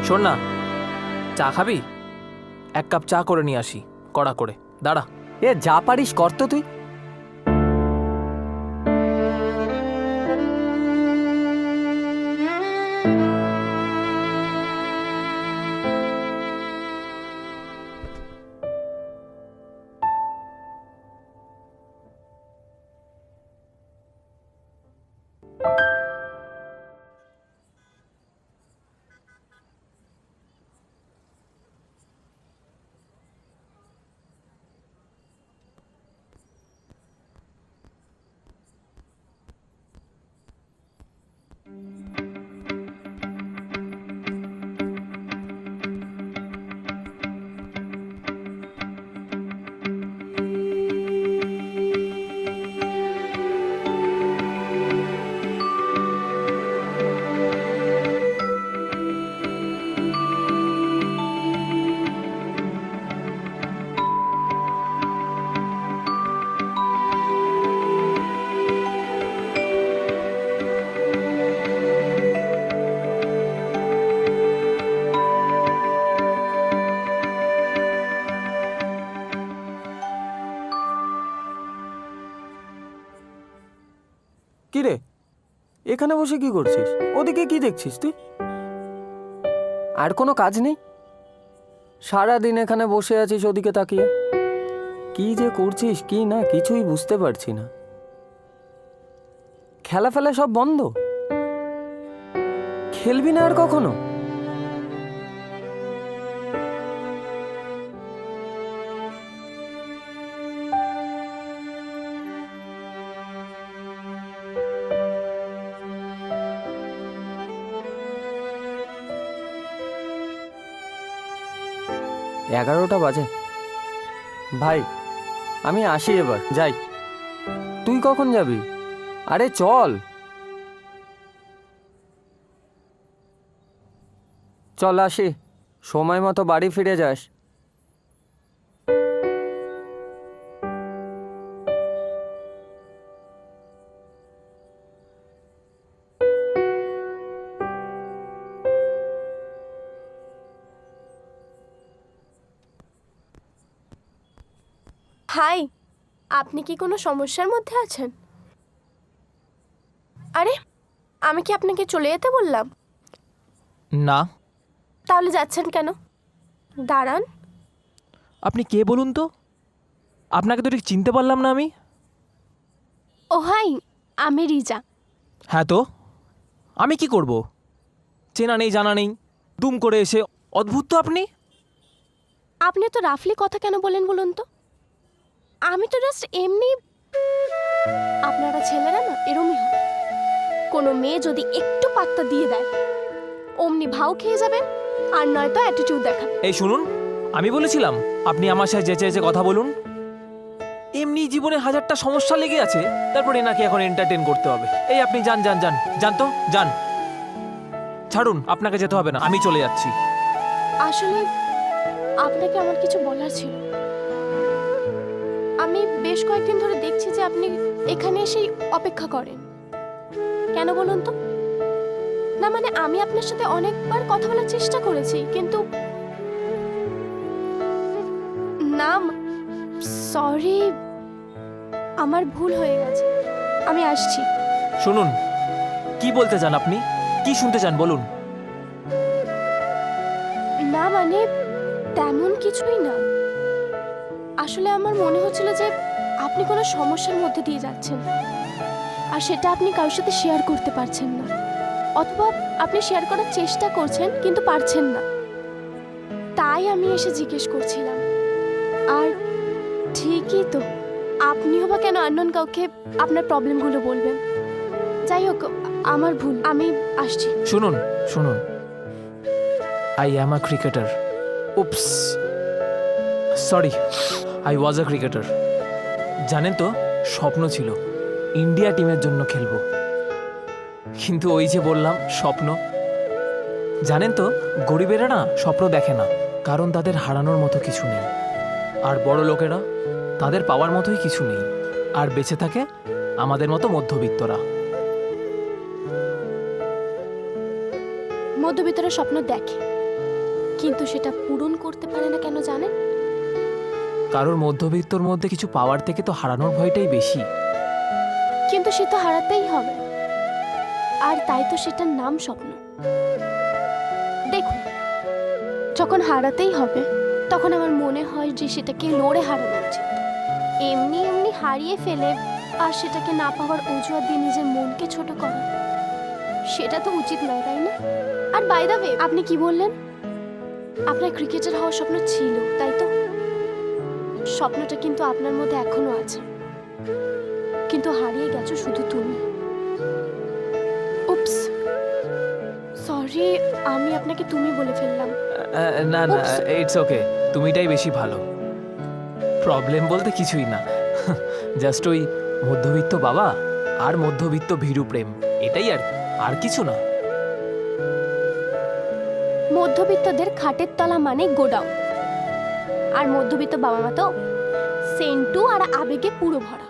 শোন না, চা খাবি? এক কাপ চা করে নিয়ে আসি, কড়া করে। দাঁড়া। এ যা পারিস কর তো তুই। কি রে, এখানে বসে কি করছিস? ওদিকে কি দেখছিস তুই? আর কোনো কাজ নেই? সারাদিন এখানে বসে আছিস ওদিকে তাকিয়ে। কি যে করছিস কি না কিছুই বুঝতে পারছি না। খেলা ফেলা সব বন্ধ? খেলবি না আর কখনো? এগারোটা বাজে। ভাই আমি আসি, এবার যাই। তুই কখন যাবি? আরে চল চল আসি, সময় মতো বাড়ি ফিরে যাস। হাই, আপনি কি কোনো সমস্যার মধ্যে আছেন? আরে আমি কি আপনাকে চলে যেতে বললাম? না। তাহলে যাচ্ছেন কেন? দাঁড়ান। আপনি কে বলুন তো? আপনাকে তো ঠিক চিনতে পারলাম না আমি। ও হাই, আমি রিজা। হ্যাঁ তো আমি কি করব? চেনা নেই জানা নেই, দুম করে এসে। অদ্ভুত তো আপনি। আপনি তো রাফলি কথা কেন বলেন বলুন তো? আমি তো জাস্ট এমনি। আপনারা ছেলেরা না এরমই হয়। কোনো মেয়ে যদি একটু পাত্তা দিয়ে দেয় অমনি ভাও খেয়ে যাবেন, আর নয়তো অ্যাটিটিউড দেখাবেন। এই শুনুন, আমি বলেছিলাম আপনি আমার সাথে যেচে যেচে কথা বলুন? এমনি জীবনে হাজারটা সমস্যা লেগে আছে, তারপরে নাকি এখন এন্টারটেন করতে হবে। এই আপনি যান যান যান যান তো যান। ছাড়ুন, আপনাকে যেতে হবে না, আমি চলে যাচ্ছি। আসলে আপনাকে আমার কিছু বলার ছিল। আমি বেশ কয়েকদিন ধরে দেখছি যে আপনি এখানে এসেই অপেক্ষা করেন। কেন বলুন তো? না মানে আমি আপনার সাথে অনেকবার কথা বলার চেষ্টা করেছি, কিন্তু না, সরি, আমার ভুল হয়ে গেছে। আমি আসছি। শুনুন, কি বলতে চান আপনি? কি শুনতে চান বলুন? না মানে তেমন কিছুই না। আসলে আমার মনে হচ্ছিল যে আপনি কোনো সমস্যার মধ্যে দিয়ে যাচ্ছেন, আর সেটা আপনি কারোর সাথে শেয়ার করতে পারছেন না, অথবা আপনি শেয়ার করার চেষ্টা করছেন কিন্তু পারছেন না। তাই আমি এসে জিজ্ঞেস করছিলাম। আর ঠিকই তো, আপনিও বা কেন আননোন কাউকে আপনার প্রবলেমগুলো বলবেন? যাই হোক, আমার ভুল, আমি আসছি। শুনুন শুনুন, I am a cricketer. Oops, sorry, I was a cricketer. জানেন তো, স্বপ্ন ছিল ইন্ডিয়া টিমের জন্য খেলবো, কিন্তু ওই যে বললাম স্বপ্ন। জানেন তো, গরিবেরা না স্বপ্ন দেখে না, কারণ তাদের হারানোর মতো কিছু নেই। আর বড় লোকেরা, তাদের পাওয়ার মতোই কিছু নেই, আর বেঁচে থাকে আমাদের মতো মধ্যবিত্তরা। মধ্যবিত্তরা স্বপ্ন দেখে, কিন্তু সেটা পূরণ করতে পারে না। কেন জানেন? কারোর মধ্যবিত্তর মধ্যে কিছু পাওয়ার থেকে তো হারানোর ভয়টাই বেশি। কিন্তু সে তো হারাতেই হবে, আর তাই তো সেটার নাম স্বপ্ন। দেখুন, যখন হারাতেই হবে তখন আমার মনে হয় যে সেটাকে লড়ে হারানো উচিত। এমনি এমনি হারিয়ে ফেলে আর সেটাকে না পাওয়ার অজুহাত দিয়ে নিজের মনকে ছোট করা, সেটা তো উচিত নয়, তাই না? আর বাই দ্য ওয়ে, আপনি কি বললেন? আপনার ক্রিকেটার হওয়ার স্বপ্ন ছিল, তাই তো? স্বপ্নটা কিন্তু আপনার মধ্যে এখনো আছে, কিন্তু হারিয়ে গেছো শুধু তুমি। উপস, সরি, আমি আপনাকে তুমি বলে ফেললাম। না না, ইটস ওকে, তুমিটাই বেশি ভালো। প্রবলেম বলতে কিছুই না, জাস্ট ওই মধ্যবিত্ত বাবা আর মধ্যবিত্ত ভীরু প্রেম, এটাই আর কিছু না। মধ্যবিত্তদের খাটের তলা মানে গোডাউন, আর মধ্যবিত্ত বাবা মা তো সেন্টু আর আবেগে পুরো ভরা।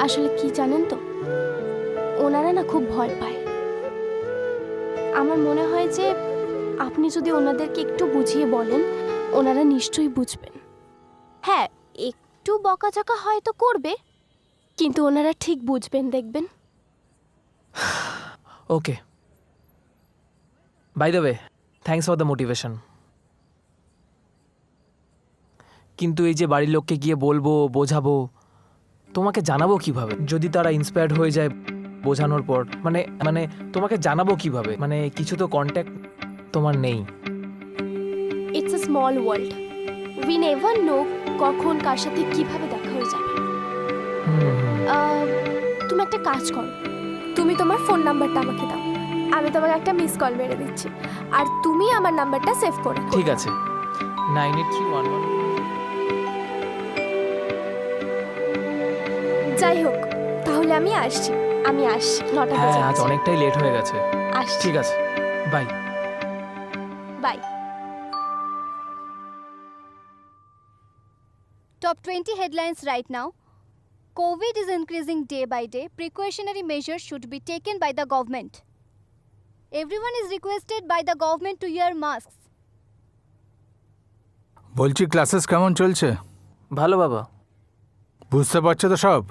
আসলে কি জানেন তো, ওনারা না খুব ভয় পায়। আমার মনে হয় যে আপনি যদি ওনাদেরকে একটু বুঝিয়ে বলেন, ওনারা নিশ্চয়ই বুঝবেন। হ্যাঁ, একটু বকাঝকা হয়তো করবে, কিন্তু ওনারা ঠিক বুঝবেন, দেখবেন। Okay, by the way, thanks for the motivation. কিন্তু এই যে বাড়ির লোককে গিয়ে বলবো, বোঝাবো, তোমাকে জানাবো কিভাবে? যদি তারা ইন্সপায়ার্ড হয়ে যায় বোঝানোর পর, মানে মানে তোমাকে জানাবো কিভাবে? মানে কিছু তো কন্ট্যাক্ট তোমার নেই। It's a small world, we never know কখন কার সাথে কিভাবে দেখা হয়ে যাবে। তুমি একটা কাজ করো, তুমি তোমার ফোন নাম্বারটা আমাকে দাও, আমি তোমাকে একটা মিস কল মেরে দিচ্ছি, আর তুমি আমার নাম্বারটা সেভ করে। ঠিক আছে, 98311। যাই হোক, তাহলে আমি আসছি, নটা হ্যাঁ, বাজে আজ অনেকটাই লেট হয়ে গেছে। আসছি। ঠিক আছে, by. By. Top 20 headlines right now. COVID is increasing day by day. Precautionary measures should be taken by the government. Everyone is requested by the government to wear masks. বলছি ক্লাসেস কেমন চলছে? ভালো বাবা। বুঝতে পারছো তো সব?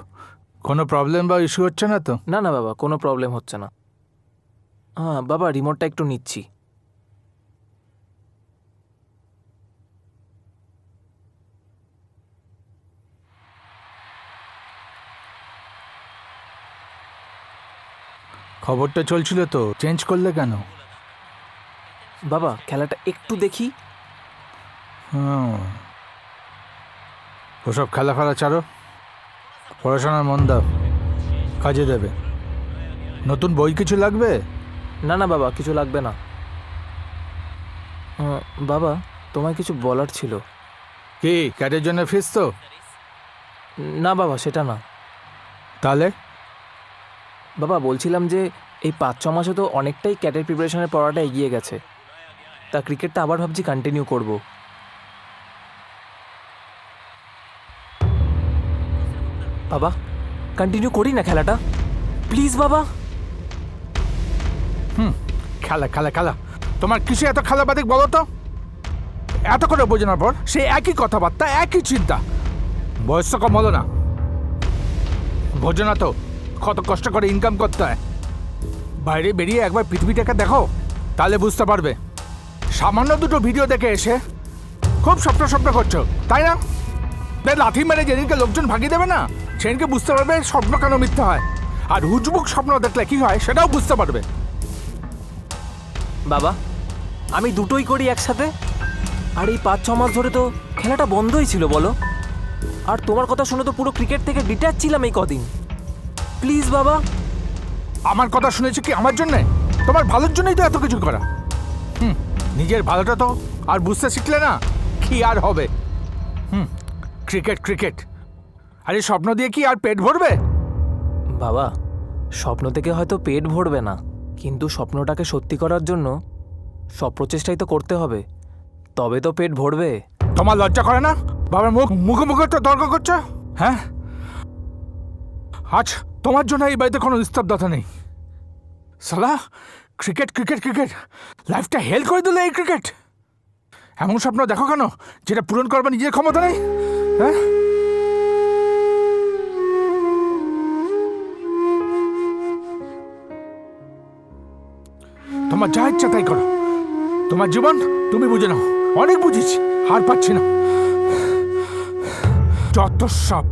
কোনো প্রবলেম বা ইস্যু হচ্ছে না তো? না না বাবা, কোনো প্রবলেম হচ্ছে না। হ্যাঁ বাবা, রিমোটটা একটু নিচ্ছি। খবরটা চলছিল তো, চেঞ্জ করলে কেন? বাবা খেলাটা একটু দেখি। ওসব খেলা ফেলা ছাড়ো, পড়াশোনার মন দাও, কাজে দেবে। নতুন বই কিছু লাগবে? না না বাবা, কিছু লাগবে না। বাবা তোমায় কিছু বলার ছিল। কি, ক্যাটের জন্য ফিস তো? না বাবা, সেটা না। তাহলে? বাবা বলছিলাম যে এই 5-6 মাসে তো অনেকটাই ক্যাটের প্রিপারেশনের পড়াটা এগিয়ে গেছে, তা ক্রিকেটটা আবার ভাবছি কন্টিনিউ করব। বাবা কন্টিনিউ করি না খেলাটা, প্লিজ বাবা। খেলা খেলা খেলা, তোমার কিসে এত খেলাবাদিক বলো তো? এত করে বোঝানোর পর সে একই কথাবার্তা, একই চিন্তা। বয়স তো কম হলো না, বোঝো না তো কত কষ্ট করে ইনকাম করতে হয়। বাইরে বেরিয়ে একবার পৃথিবীটাকে দেখো, তাহলে বুঝতে পারবে। সামান্য দুটো ভিডিও দেখে এসে খুব স্বপ্ন করছো, তাই না? লাথি মেরে যেদিনকে লোকজন ভাগিয়ে দেবে না, সেদিনকে বুঝতে পারবে স্বপ্ন কেন মিথ্যা হয়। আর হুজবুক স্বপ্ন দেখলে কি হয় সেটাও বুঝতে পারবে। বাবা আমি দুটোই করি একসাথে, আর এই 5-6 মাস ধরে তো খেলাটা বন্ধই ছিল বলো। আর তোমার কথা শুনে তো পুরো ক্রিকেট থেকে ডিট্যাচ ছিলাম এই কদিন। প্লিজ বাবা। আমার কথা শুনেছি কি আমার জন্যে? তোমার ভালোর জন্যই তো এত কিছু করা। নিজের ভালোটা তো আর বুঝতে শিখলে না, কি আর হবে? ক্রিকেট ক্রিকেট, আরে স্বপ্ন দিয়ে কি আর পেট ভরবে? বাবা স্বপ্ন থেকে হয়তো পেট ভরবে না, কিন্তু স্বপ্নটাকে সত্যি করার জন্য সব প্রচেষ্টাই তো করতে হবে, তবে তো পেট ভরবে। তোমার লজ্জা করে না বাবার মুখে তো তর্ক করছো? হ্যাঁ, আজ তোমার জন্য এই বাড়িতে কোনো নিস্তব্ধতা নেই। সালা ক্রিকেট ক্রিকেট ক্রিকেট, লাইফটা হেল করে দিলে এই ক্রিকেট। এমন স্বপ্ন দেখো কেন যেটা পূরণ করবার নিজের ক্ষমতা নেই? হ্যাঁ, তোমার যা ইচ্ছা তাই করো, তোমার জীবন তুমি বুঝে নাও। অনেক বুঝেছি, হার পাচ্ছি না। যত সব।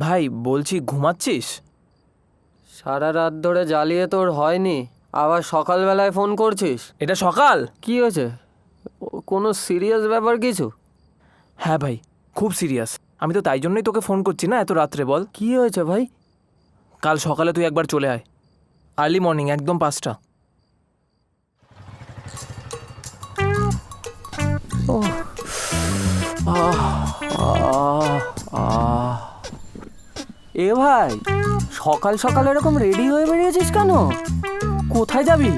ভাই বলছি ঘুমাচ্ছিস? সারা রাত ধরে জ্বালিয়ে তোর হয়নি, আবার সকালবেলায় ফোন করছিস? এটা সকাল? কি হয়েছে? কোনো সিরিয়াস ব্যাপার কিছু? হ্যাঁ ভাই, খুব সিরিয়াস। আমি তো তাই জন্যই তোকে ফোন করছি না এত রাত্রে। বল কি হয়েছে ভাই? কাল সকালে তুই একবার চলে আয়, আর্লি মর্নিং, একদম 5টা। এ ভাই, সকাল সকাল এরকম রেডি হয়ে বেরিয়েছিস কেন? কোথায় যাবি?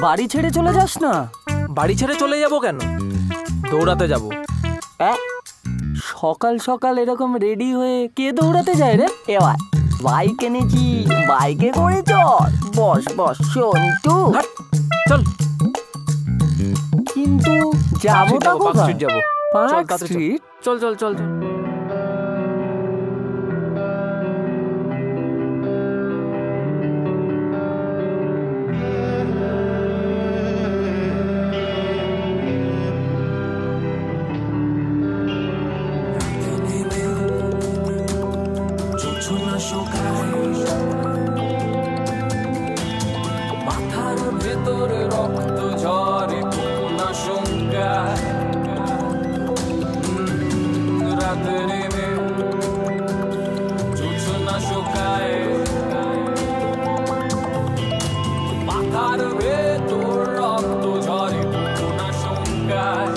বাড়ি ছেড়ে চলে যাস না। বাড়ি ছেড়ে চলে যাব কেন? দৌড়াতে যাব। সকাল সকাল এরকম রেডি হয়ে কে দৌড়াতে যায় রে? এবার বাইক এনেছি, বাইকে করে চল। বস বস সন্টু। হাট, চল। কিন্তু যাবোটা পার্ক কোথায়? স্ট্রিট যাবো। পার্ক চল, তাড়াতাড়ি চল। স্ট্রিট? চল চল চল চল। মাথার ভেতরে রক্ত ঝরে কোনো শঙ্কা রাতে নেমে জোছনা শোকায় মাথার ভেতর রক্ত ঝরে কোনো শঙ্কায়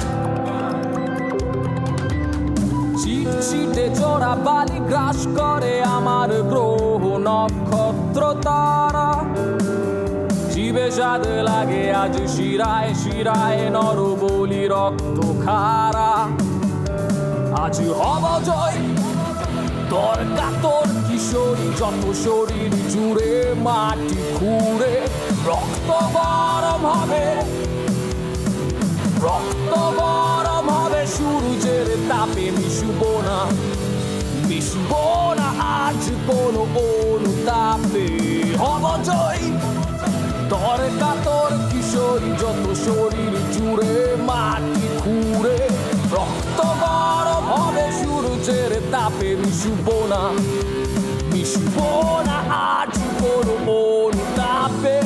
চিটচিটে চড়া বালি গ্রাস করে আমার গ্রহ নক্ষত্র তারা জীবে স্বাদ লাগে আজ শিরায় শিরায় নরবলি রক্ত খারা আজ হব জয় তোর কাতর কিশোরী যত শরীর জুড়ে মাটি খুঁড়ে রক্ত গরম হবে রক্ত গরম হবে সূর্যের তাপে মিশবো না আজ কোনো অনুতাপে হব জয় তোর কাতর কিশোরী যত শরীর জুড়ে মাটি খুঁড়ে রক্ত গরম হবে সূর্যের তাপে মিশবো না আজ কোনো অনুতাপে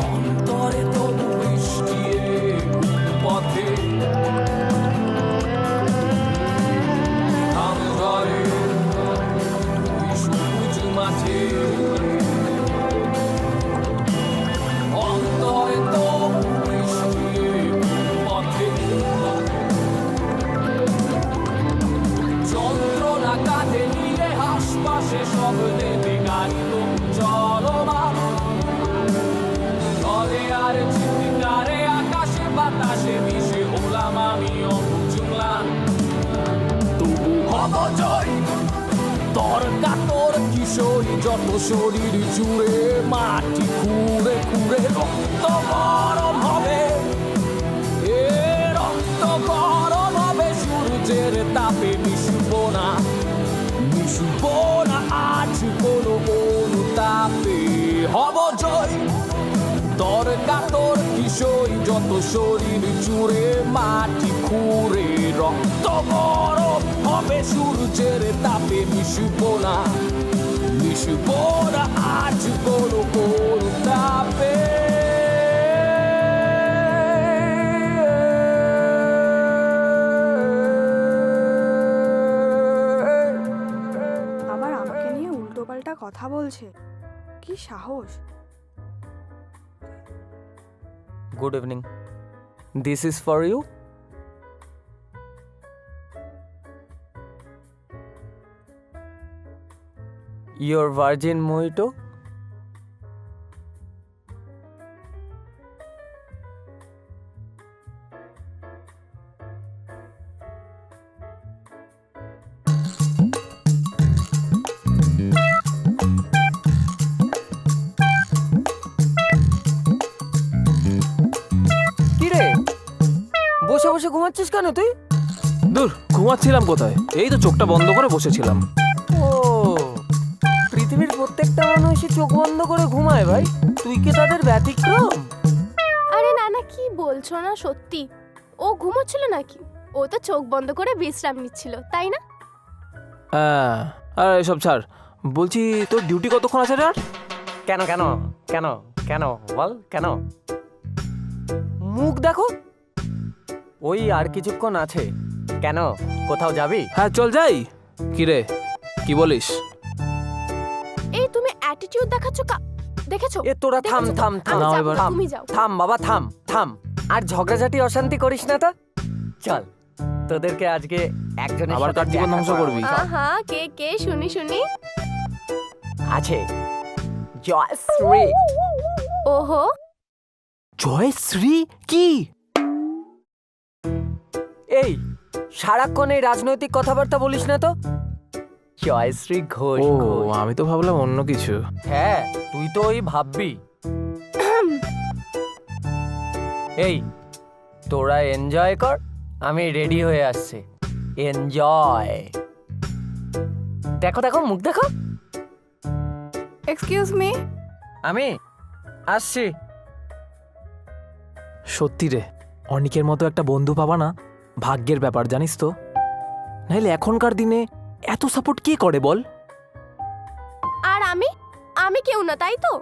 অন্তরে তবু বৃষ্টি পথে ঘাম ঝরে সবুজ মাঠে অন্তরে তবু বৃষ্টি পথে যন্ত্রণা কাঁধে নিয়ে আশপাশে সব দেবে গাড়ি তো চলমান ঘরে আর চিৎকারে আকাশে বাতাসে মিশে হলাম আমিও বুঝলাম তবু হব জয় তোর কাতর কিশোরী যত শরীর জুড়ে মাটি খুঁড়ে খুঁড়ে রক্ত গরম হবে রক্ত গরম হবে সূর্যের তাপে মিশবো না আজ কোনো অনুতাপে হব জয় তোর কাতর কিশোরী যত শরীর জুড়ে মাটি খুঁড়ে রক্ত গরম হবে সূর্যের তাপে মিশবো না আজ কোনো অনুতাপে আবার আমাকে নিয়ে উল্টোপাল্টা কথা বলছে, কি সাহস! Good evening, this is for you. Your virgin mojito. কিরে বসে বসে ঘুমাচ্ছিস কেন তুই? দূর, ঘুমাচ্ছিলাম কোথায়? এই তো চোখটা বন্ধ করে বসেছিলাম। ও, পৃথিবীর প্রত্যেকটা মানুষই চোখ বন্ধ করে ঘুমায় ভাই, তুই কি তাদের ব্যতিক্রম? আরে নানা, কি বলছো না? সত্যি ও ঘুমোচ্ছিল নাকি? ও তো চোখ বন্ধ করে বিশ্রাম নিচ্ছিল, তাই না? হ্যাঁ, আর এসব ছাড়, বলছি তোর ডিউটি কতক্ষণ আছে রে? আর কেন কেন কেন কেন বল কেন? মুখ দেখো, ওই আর কিছুক্ষণ আছে। কেন, কোথাও যাবি? হ্যাঁ চল যাই। কি রে, কি বলিস? এই তুমি অ্যাটিটিউড দেখাচ্ছ দেখেছো? এ তোরা থাম দেখেছো? থাম থাম আমি নাও যাবো, এবার। তুমি যাও। থাম বাবা, থাম থাম। আর ঝগড়াঝাটি অশান্তি করিস না তো। চল, তোদেরকে আজকে একজনের আবার সাথে কার জীবন দেখা ধ্বংস করাবো। করবি? চল। আহা, কে কে শুনি শুনি। আছে জয়শ্রী। ওহো, জয়শ্রী? কি? এই সারাক্ষণ এই রাজনৈতিক কথাবার্তা বলিস না তো। জয়শ্রী ঘোষ। ও, ঘোষ। আমি তো ভাবলাম অন্য কিছু। হ্যাঁ, তুই তো ওই ভাববি। এই তোরা এনজয় কর, আমি রেডি হয়ে আসছি। এনজয়। দেখো দেখো, মুখ দেখো। Excuse me. আমি আসছি। সত্যি রে, অনিকের মতো একটা বন্ধু পাবা না ভাগ্যের ব্যাপার, জানিস তো। নাহলে এখনকার দিনে এত সাপোর্ট কে করে বল? আর আমি কেউ না, তাই তো?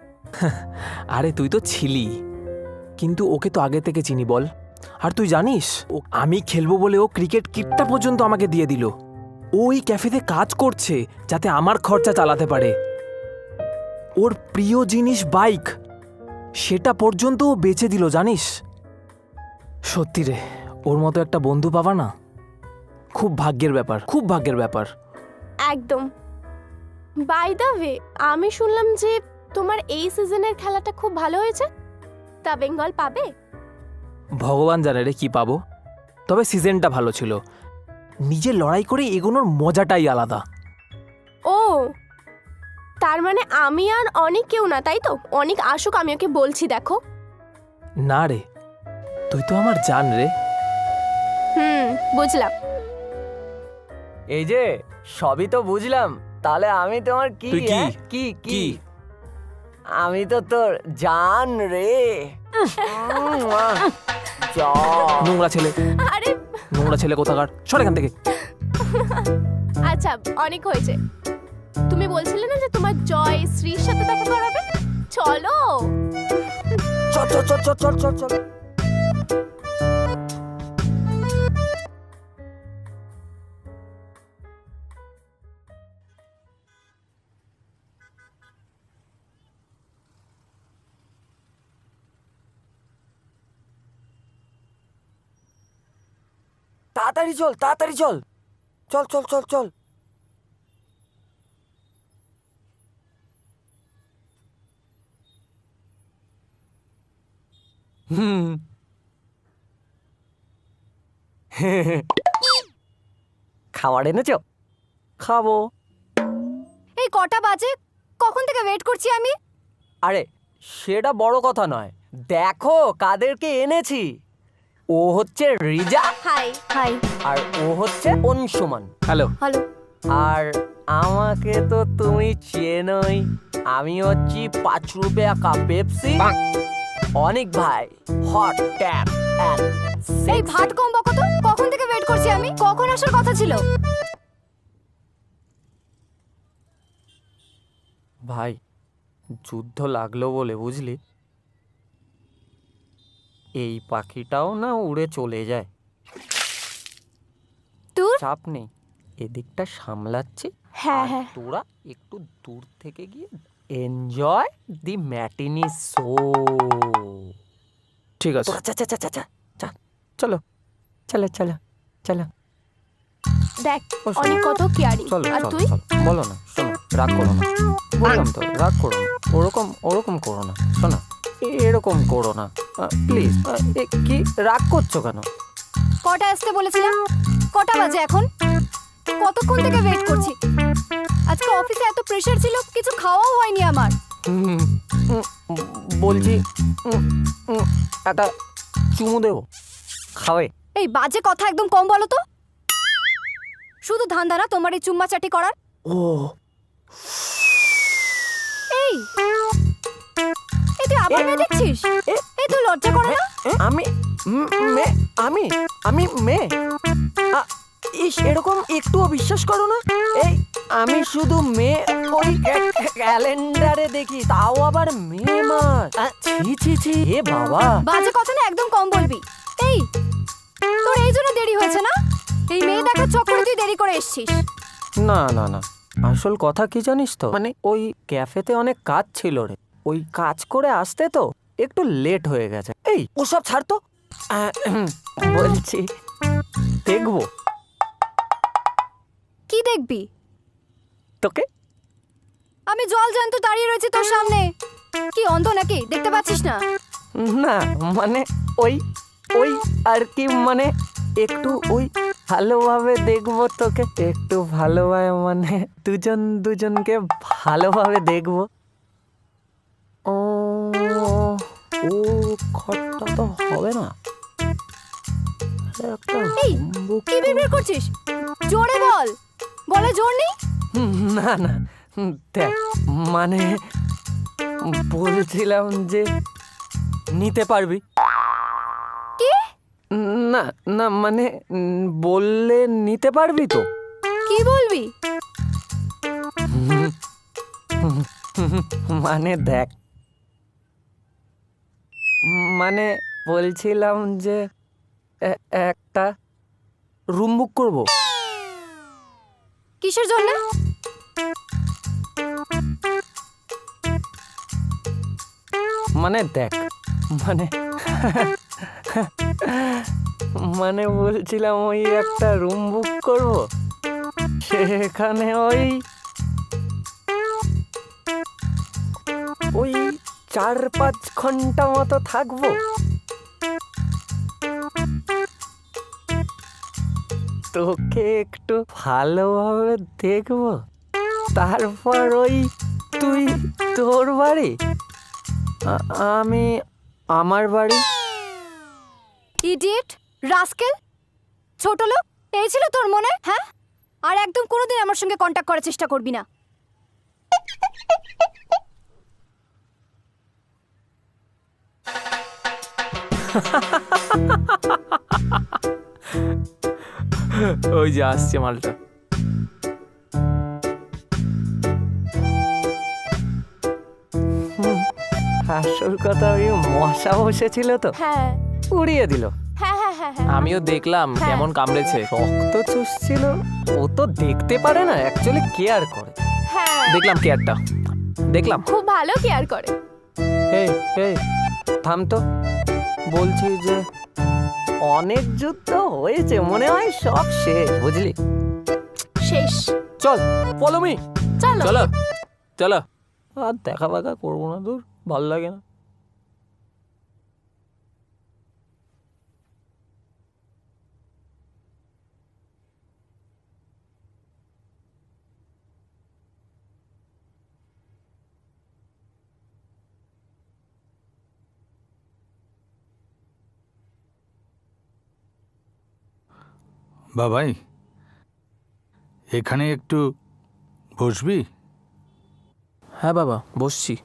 আরে তুই তো ছিলি, কিন্তু ওকে তো আগে থেকে চিনি বল। আর তুই জানিস, আমি খেলবো বলে ও ক্রিকেট কিটটা পর্যন্ত আমাকে দিয়ে দিল। ওই ক্যাফেতে কাজ করছে যাতে আমার খরচা চালাতে পারে। ওর প্রিয় জিনিস বাইক, সেটা পর্যন্ত ও বেচে দিল, জানিস। সত্যি রে, ওর মতো একটা বন্ধু পাবা না খুব ভাগ্যের ব্যাপার, খুব ভাগ্যের ব্যাপার। একদম। বাই দ্য ওয়ে, আমি শুনলাম যে তোমার এই সিজনের খেলাটা খুব ভালো হয়েছে। তা বেঙ্গল পাবে? ভগবান জানে রে কি পাবো, তবে সিজনটা ভালো ছিল। নিজে লড়াই করে এগোনোর মজাটাই আলাদা। ও, তার মানে আমি আর অনেক কেউ না, তাই তো? অনেক আসুক, আমি ওকে বলছি। দেখো। না রে, তুই তো আমার জান রে। বুঝলাম। এই যে সবই তো বুঝলাম, তাহলে আমি তোমার কি? তুই কি? কি কি? কি? আমি তো তোর জান রে। নোংরা ছেলে, আরে নোংরা ছেলে কোথাকার, সর এখান থেকে। আচ্ছা, অনেক হয়েছে। তুমি বলছিলে না যে তোমার জয় শ্রীর সাথে দেখা করাবে? চলো। চল চল চল চল চল চল চল। তাড়াতাড়ি চল, তাড়াতাড়ি চল। চল চল চল চল। হুম। খাবার এনেছো? খাবো। এই কটা বাজে? কখন থেকে ওয়েট করছি আমি। আরে সেটা বড় কথা নয়, দেখো কাদেরকে এনেছি। ও হচ্ছে রিজা, হাই হাই। আর ও হচ্ছে অংশুমান। হ্যালো। হ্যালো। আর আমাকে তো তুমি চেনোই, আমি হচ্ছি 5 রুপিয়া কা পেপসি। অনেক ভাই, হট ট্যাপ এন্ড এই ভাত কম বকো তো। কখন থেকে ওয়েট করছি আমি। কখন আসার কথা ছিল? ভাই, যুদ্ধ লাগলো বলে বুঝলি, এই পাখিটাও না উড়ে চলে যায়। তোর চাপ নেই, এদিকটা সামলাচ্ছি। হ্যাঁ আর হ্যাঁ। তোরা একটু দূর থেকে গিয়ে এনজয় দি ম্যাটিনি শো। ঠিক আছে। তোরা চা চা চা চা চা চা, চলো চলো চলো চলো। দেখ, বসো। অনেক কত কেয়ারিং। চলো আর চলো তুই? চলো। বলো না, শোনো, রাগ করো না। বললাম তো, রাগ করো না। ওরকম ওরকম করো না, শোনো, এরকম করো না প্লিজ। কি রাগ করছো কেন? কটা আসতে বলেছিলাম? কটা বাজে এখন? কতক্ষণ থেকে ওয়েট করছি। আজকে অফিসে এত প্রেশার ছিল, কিছু খাওয়াও হয়নি আমার। বলছি একটা চুমু দেবো, খাবে? এই বাজে কথা একদম কম বলো তো। শুধু ধান্দা না তোমার এই চুম্মা চাটি করার। ও, এই তুই আবার মেয়ে দেখছিস? এই তুই লজ্জা করে না? আমি মেয়ে? আমি মেয়ে? ইস, এরকম একটুও বিশ্বাস করো না? এই আমি শুধু মেয়ে ওই ক্যালেন্ডারে দেখি, তাও আবার মে মাস। ছি ছি ছি, এ বাবা। বাজে কথা না একদম কম বলবি। এই তোর এই জন্য দেরি হয়েছে না? এই মেয়ে দেখার চক্করে তুই দেরি করে এসেছিস। না না না, আসল কথা কি জানিস তো, মানে ওই ক্যাফেতে অনেক কাজ ছিল রে, ওই কাজ করে আসতে তো একটু লেট হয়ে গেছে। এই ওসব ছাড় তো, বলছি দেখবো। কি দেখবি? তোকে। আমি জল জ্যান্ত দাঁড়িয়ে রয়েছি তোর সামনে। কি অন্ধ নাকি? দেখতে পাচ্ছিস না? না মানে ওই ওই আর কি, মানে একটু ওই ভালোভাবে দেখবো তোকে, একটু ভালোভাবে, মানে দুজন দুজনকে ভালোভাবে দেখবো। ও ও খটটা তো হবে না। একটা এই কি বিড়বিড় করছিস? জোরে বল। বলে জোর নেই? না না, দেখ মানে বলছিলাম যে নিতে পারবি। কি? না না মানে বললে নিতে পারবি তো। কি বলবি? মানে দেখ, মানে বলছিলাম যে একটা রুম বুক করব। কিসের জন্য? মানে দেখ, মানে মানে বলছিলাম ওই একটা রুম বুক করব, সেখানে ওই 4-5 ঘন্টা মতো থাকবো। তোকে একটু ভালোভাবে দেখবো, তারপর ওই তুই তোর বাড়ি, আমি আমার বাড়ি। ইডিয়েট, রাস্কেল, ছোট লোক, এই ছিল তোর মনে? হ্যাঁ, আর একদম কোনোদিন আমার সঙ্গে কন্ট্যাক্ট করার চেষ্টা করবি না। ওই যে আসছে মালটা। আসল কথা ওই মশা বসেছিল তো, হ্যাঁ উড়িয়ে দিল। হ্যাঁ হ্যাঁ হ্যাঁ হ্যাঁ। আমিও দেখলাম কেমন কামড়েছে। রক্ত চুষছিল। ও তো দেখতে পারে না, অ্যাকচুয়ালি কেয়ার করে। হ্যাঁ, দেখলাম কেয়ারটা, দেখলাম। খুব ভালো কেয়ার করে। এই এই থাম তো, বলছি যে অনেক যুদ্ধ হয়েছে, মনে হয় সব শেষ, বুঝলি? শেষ। চল ফলো মি। চলো চলো চলো। আর দেখা ফাঁকা করবো না, দূর, ভালো লাগে না। বাবাই, এখানে একটু বসবি? হ্যাঁ বাবা, বসছি।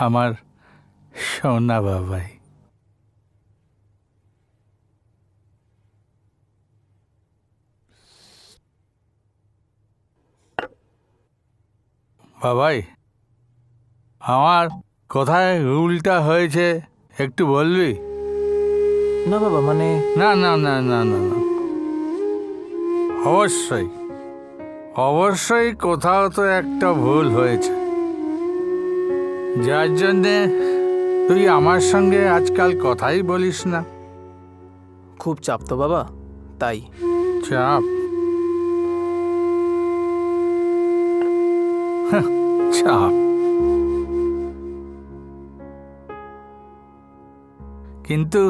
আমার সোনা বাবাই। বাবাই, আমার কোথায় ভুলটা হয়েছে একটু বলবি? না বাবা, মানে না না না না না না, অবশ্যই অবশ্যই কোথাও তো একটা ভুল হয়েছে, যার জন্যে তুই আমার সঙ্গে আজকাল কথাই বলিস না। খুব চাপ তো বাবা, তাই। চাপ? চাপ? কিন্তু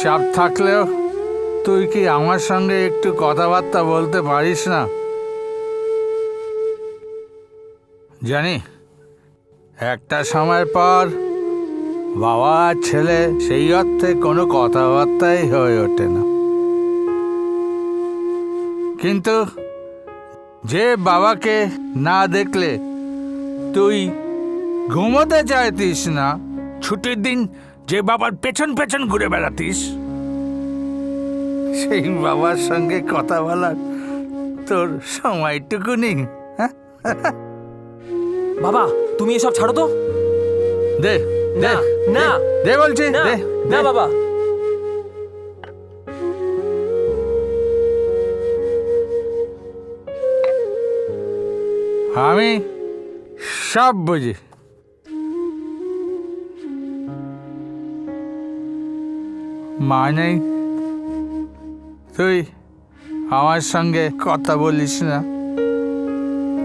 চাপ থাকলেও তুই কি আমার সঙ্গে একটু কথাবার্তা বলতে পারিস না? জানি একটা সময় পর বাবা আর ছেলে সেই অর্থে কোনো কথাবার্তাই হয়ে ওঠে না, কিন্তু যে বাবাকে না দেখলে তুই ঘুমোতে চাইতিস না, ছুটির দিন যে বাবার পেছন পেছন ঘুরে বেড়াতিস, সেই বাবার সঙ্গে কথা বলার তোর সময়টুকু নেই। হ্যাঁ, বাবা তুমি এসব ছাড়ো তো। দে দে না না দে বলছি, না দে না দে। বাবা। আমি সব বুঝি। মা নেই, তুই আমার সঙ্গে কথা বলিস না।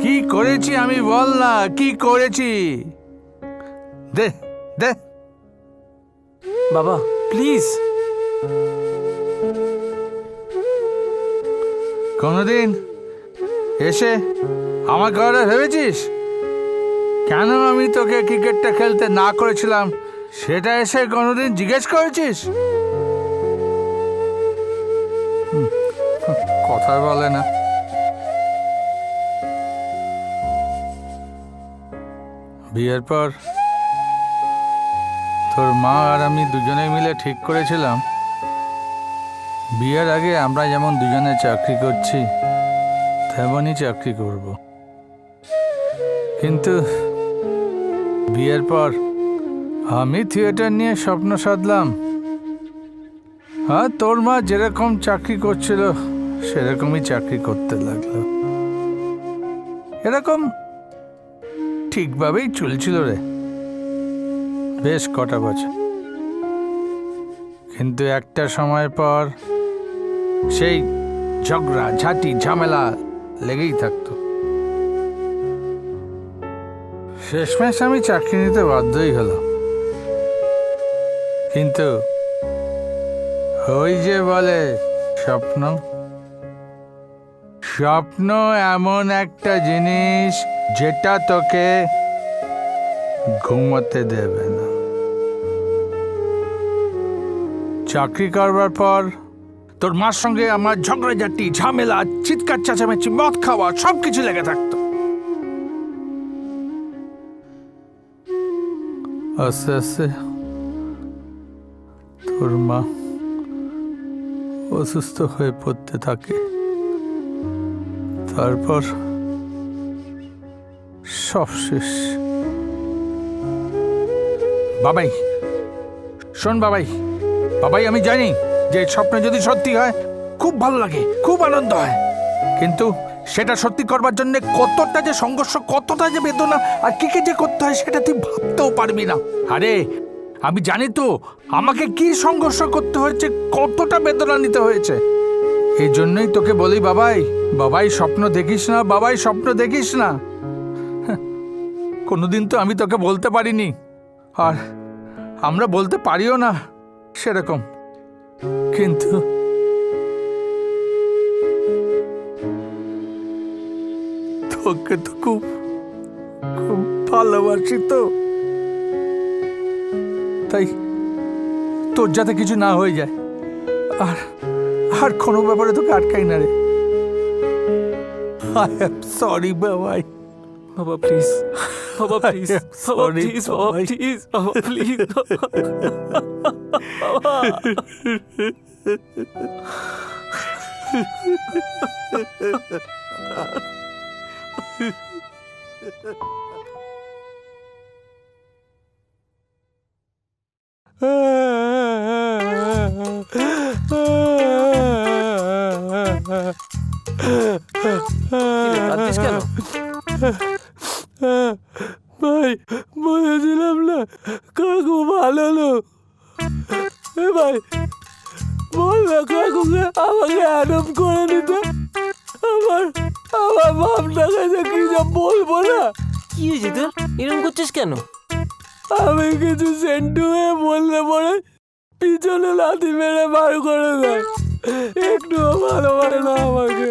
কি করেছি আমি বল না, কি করেছি? দে দে। বাবা প্লিজ। কোনোদিন এসে আমার ঘরে ভেবেছিস কেন আমি তোকে ক্রিকেটটা খেলতে না করেছিলাম? সেটা এসে কোনোদিন জিজ্ঞেস করেছিস? কথা বলে না। বিয়ের পর তোর মা আর আমি দুজনে মিলে ঠিক করেছিলাম বিয়ের আগে আমরা যেমন দুজনে চাকরি করছি তেমনই চাকরি করব। কিন্তু বিয়ের পর আমি থিয়েটার নিয়ে স্বপ্ন সাধলাম, আর তোর মা যেরকম চাকরি করছিল সেরকমই চাকরি করতে লাগলো। এরকম ঠিকভাবেই চলছিল রে বেশ কটা বছর। কিন্তু একটা সময় পর সেই ঝগড়া ঝাঁটি ঝামেলা লেগেই থাকতো। শেষমেশ আমি চাকরি নিতে বাধ্যই হলাম। কিন্তু ওই যে বলে স্বপ্ন, স্বপ্ন এমন একটা জিনিস যেটা তোকে ঘুমোতে দেবে না। চাকরি করবার পর তোর মার সঙ্গে আমার ঝগড়াঝাটি ঝামেলা চিৎকার চেঁচামেচি মদ খাওয়া সবকিছু লেগে থাকতো। আস্তে আস্তে তোর মা অসুস্থ হয়ে পড়তে থাকে। তারপর সব শেষ। বাবাই শোন, বাবাই বাবাই আমি জানি যে স্বপ্ন যদি সত্যি হয় খুব ভালো লাগে, খুব আনন্দ হয়, কিন্তু সেটা সত্যি করবার জন্য কতটা যে সংঘর্ষ, কতটা যে বেদনা আর কি যে করতে হয় সেটা তুই ভাবতেও পারবি না। আরে আমি জানি তো আমাকে কি সংঘর্ষ করতে হয়েছে, কতটা বেদনা নিতে হয়েছে। এই জন্যই তোকে বলি বাবাই, বাবাই স্বপ্ন দেখিস না, বাবাই স্বপ্ন দেখিস না। কোনোদিন তো আমি তোকে বলতে পারিনি, আর আমরা বলতে পারিও না সেরকম, কিন্তু তোকে তো খুব খুব ভালোবাসি তো, তাই তোর যাতে কিছু না হয়ে যায় আর আর কোনো ব্যাপারে তোকে আটকাই না রে। আই এম সরি বাবাই। বাবা প্লিজ, বাবা প্লিজ, বাবা sorry, প্লিজ, বাবা বাবাই। প্লিজ, বাবা প্লিজ, কাঁদছিস কেন? ভাই বলেছিলাম না কাকু ভালো লোক। ভাই বল না কাকুকে আমাকে অ্যাডপ্ট করে নিতে। আমার আমার বাপটাকে যে কি যে বলবো না। কি হয়েছে তোর? এরকম করছিস কেন? আমি কিছু সেন্টু হয়ে বললে পরে পিছনে লাথি মেরে বার করে দেয়, একটুও ভালোবাসে না আমাকে।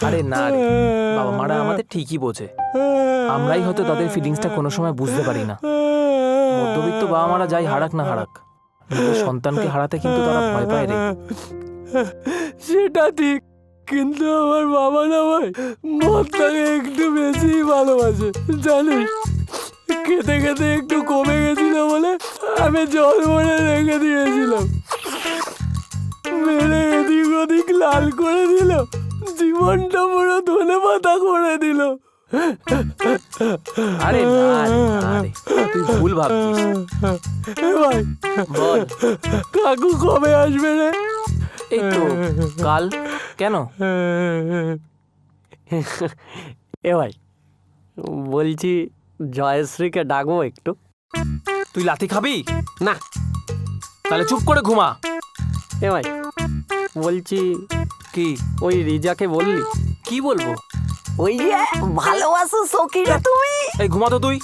আরে না রে, বাবা মারা আমাদের ঠিকই বোঝে, আমরাই হয়তো তাদের ফিলিংসটা কোনো সময় বুঝতে পারি না। মধ্যবিত্ত বাবা মারা যাই হারাক না হারাক, নিজের সন্তানকে হারাতে কিন্তু তারা ভয় পায় রে। সেটা ঠিক, কিন্তু আমার বাবা না ভাই মদটাকে একটু বেশি ভালোবাসে জানিস। খেতে খেতে একটু কমে গেছিল বলে আমি জল ভরে রেখে দিয়েছিলাম, মেরে এদিক ওদিক লাল করে দিল, জীবনটা পুরো ধনেপাতা করে দিল। আরে না রে, তুই ভুল ভাবছিস। এ ভাই বল। কাকু কবে আসবে রে? এই তো কাল। কেন? এ ভাই বলছি জয়শ্রীকে ডাকবো একটু। তুই লাথি খাবি? না। তাহলে চুপ করে ঘুমা। এ ভাই বলছি কি? ওই রিজাকে বললি? কি বলবো? ওই যে ভালোবাসো সখী রে তুমি। এই ঘুমা তো তুই।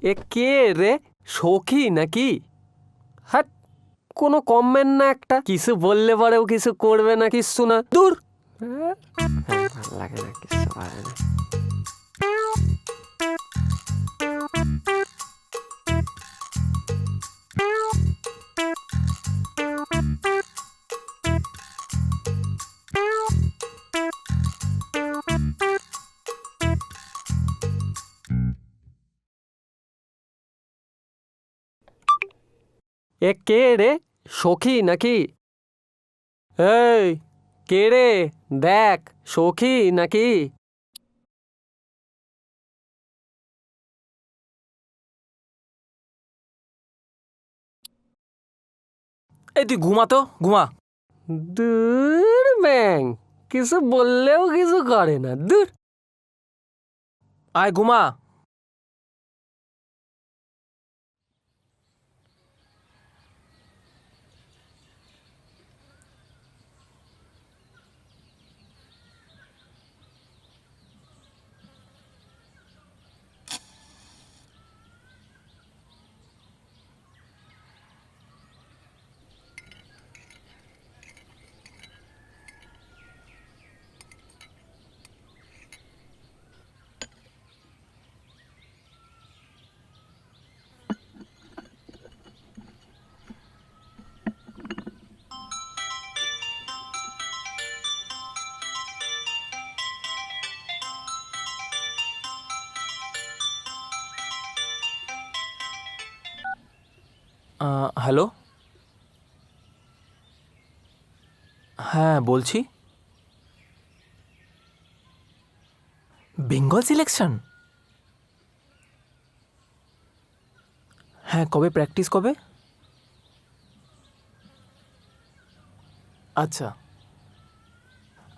এ কে রে, সখী নাকি? হ্যাঁ, কোনো কমেন্ট না একটা, কিছু বললে পরেও কিছু করবে না, কিছু না, দূর। ভালো লাগে না, কিছু পারে না। এ কে রে, সখী নাকি? এই কে রে, দেখ সখী নাকি? এই তুই ঘুমা তো, ঘুমা। দূর ব্যাং, কিছু বললেও কিছু করে না, দূর। আয় ঘুমা। হ্যালো, হ্যাঁ বলছি। বেঙ্গল সিলেকশন? হ্যাঁ, কবে প্র্যাকটিস, কবে? আচ্ছা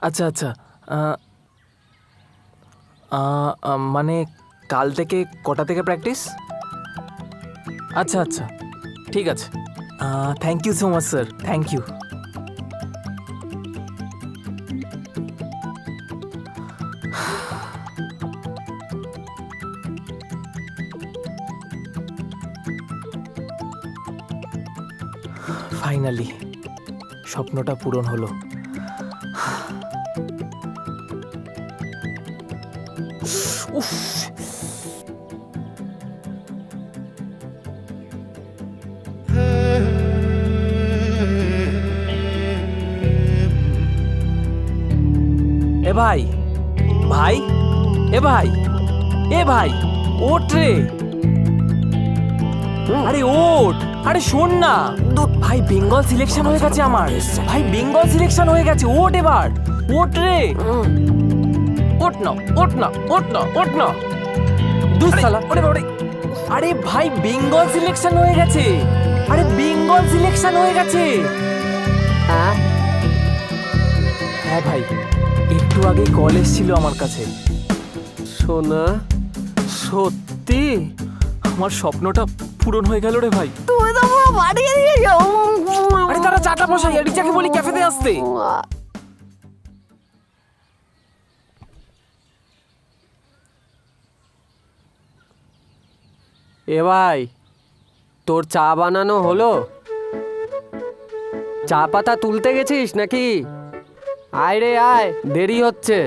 আচ্ছা আচ্ছা। মানে কাল থেকে কটা থেকে প্র্যাকটিস? আচ্ছা আচ্ছা, ঠিক আছে। Thank you so much sir, thank you. Finally স্বপ্নটা পূরণ হলো। উফ, এ ভাই, ভাই, এ ভাই, এ ভাই, ওঠ রে। আরে ওঠ, আরে শোন না ভাই, বেঙ্গল সিলেকশন হয়ে গেছে আমার ভাই, বেঙ্গল সিলেকশন হয়ে গেছে। ওঠ এবার, ওঠ রে। ওঠ না, ওঠ না, ওঠ না, ওঠ না। দুঃসালা, ওরে ওরে। আরে ভাই, বেঙ্গল সিলেকশন হয়ে গেছে। আরে বেঙ্গল সিলেকশন হয়ে গেছে। হ্যাঁ ভাই, একটু আগে কল এসেছিল আমার কাছে। সোনা, সত্যি আমার স্বপ্নটা পূরণ হয়ে গেল রে ভাই। তুমি তো পুরো বাড়িয়ে দিয়ে যাও। আরে তারা চাটা বসাই, রিচাকে বলি ক্যাফেতে আসতে। এ ভাই, তোর চা বানানো হলো? চা পাতা তুলতে গেছিস নাকি? আয় রে আয়, দেরি হচ্ছে।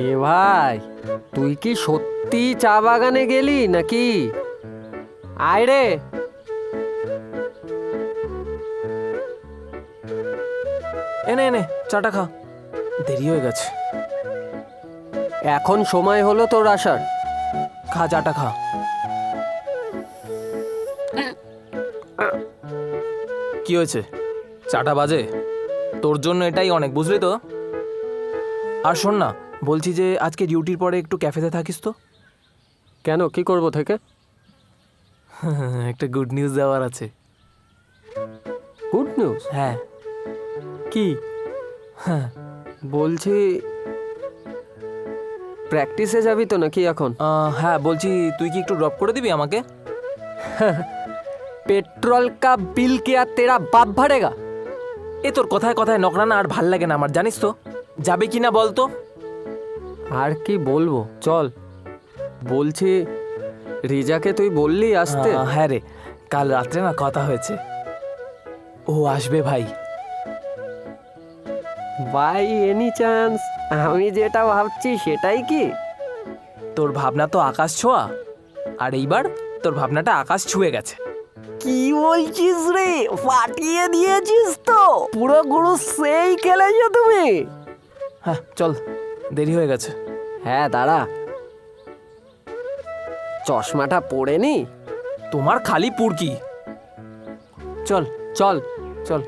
এ ভাই, তুই কি সত্যি চা বাগানে গেলি নাকি? আয় রে। এনে এনে চাটা খা, দেরি হয়ে গেছে। এখন সময় হলো তোর আসার। খা চাটা খা। কি হয়েছে? চাটা বাজে? তোর জন্য এটাই অনেক, বুঝলি তো? আর শোন না, বলছি যে আজকে ডিউটির পরে একটু ক্যাফেতে থাকিস তো। কেন, কি করব থেকে? একটা গুড নিউজ দেওয়ার আছে। Good news? হ্যাঁ। কি? হ্যাঁ, বলছি প্র্যাকটিসে যাবি তো নাকি এখন? হ্যাঁ, বলছি তুই কি একটু ড্রপ করে দিবি আমাকে? পেট্রোল কা বিল কিয়া তেরা বাপ ভরেগা? এ তোর কথায় কথায় নকরানা আর ভাল লাগে না আমার, জানিস তো। যাবে কি না বল তো? আর কি বলবো, চল। বলছি রিজাকে তুই বললি আসতে? হ্যাঁ রে, কাল রাত্রে না কথা হয়েছে, ও আসবে ভাই। বাই এনি চান্স আমি যেটা ভাবছি সেটাই কি? তোর ভাবনা তো আকাশ ছোঁয়া, আর এইবার তোর ভাবনাটা আকাশ ছুঁয়ে গেছে। কি বলছিস রে, ফাটিয়ে দিয়েছিস তো পুরো গুরু, সেই খেলেছো তুমি। হ্যাঁ চল, দেরি হয়ে গেছে। হ্যাঁ দাঁড়া, চশমাটা পরে নি। তোমার খালি পুরকি। চল চল চল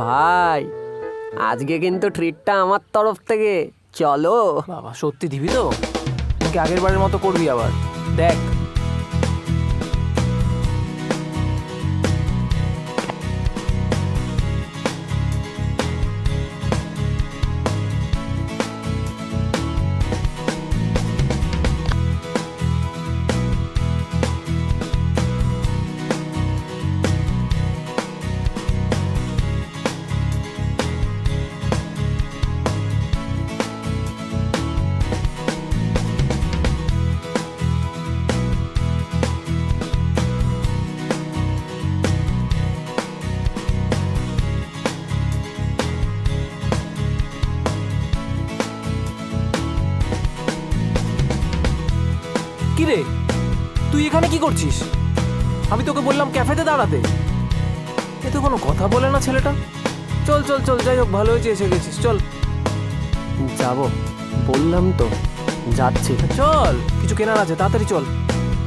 ভাই, আজকে কিন্তু ট্রিটটা আমার তরফ থেকে, চলো। বাবা, সত্যি দিবি তো নাকি আগের বারের মতো করবি আবার? দেখ। কি রে, তুই এখানে কি করছিস? আমি তোকে বললাম ক্যাফেতে দাঁড়াতে, এ তো কোনো কথা বলে না ছেলেটা। চল চল চল, যাই হোক, ভালো হয়েছে এসে গেছিস, চল। যাবো বললাম তো, যাচ্ছি। চল, কিছু কেনার আছে, তাড়াতাড়ি চল।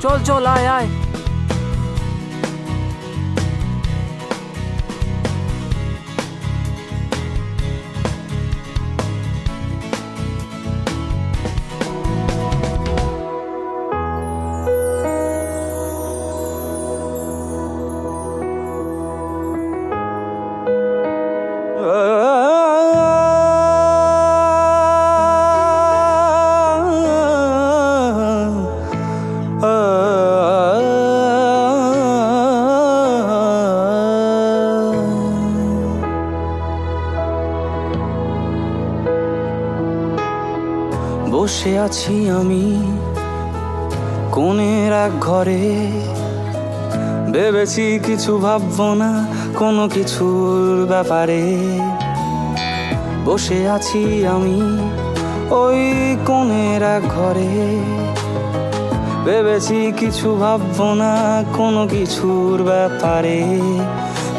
চল চল, আয় আয়। বসে আছি আমি কোণের এক ঘরে, ভেবেছি কিছু ভাববো না কোনো কিছুর ব্যাপারে। বসে আছি আমি ওই কোণের এক ঘরে, ভেবেছি কিছু ভাববো না কোনো কিছুর ব্যাপারে।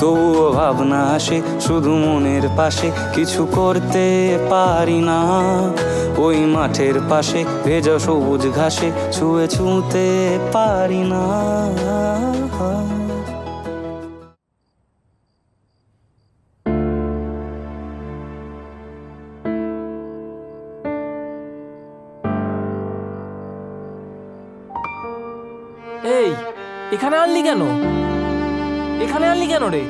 তবুও ভাবনা আসে শুধু মনের পাশে, কিছু করতে পারি না। ওই মাঠের পাশে ভেজা সবুজ ঘাসে ছুঁয়ে ছুঁতে পারি না। এই, এখানে আনলি কেন? এখানে আনলি কেন রে?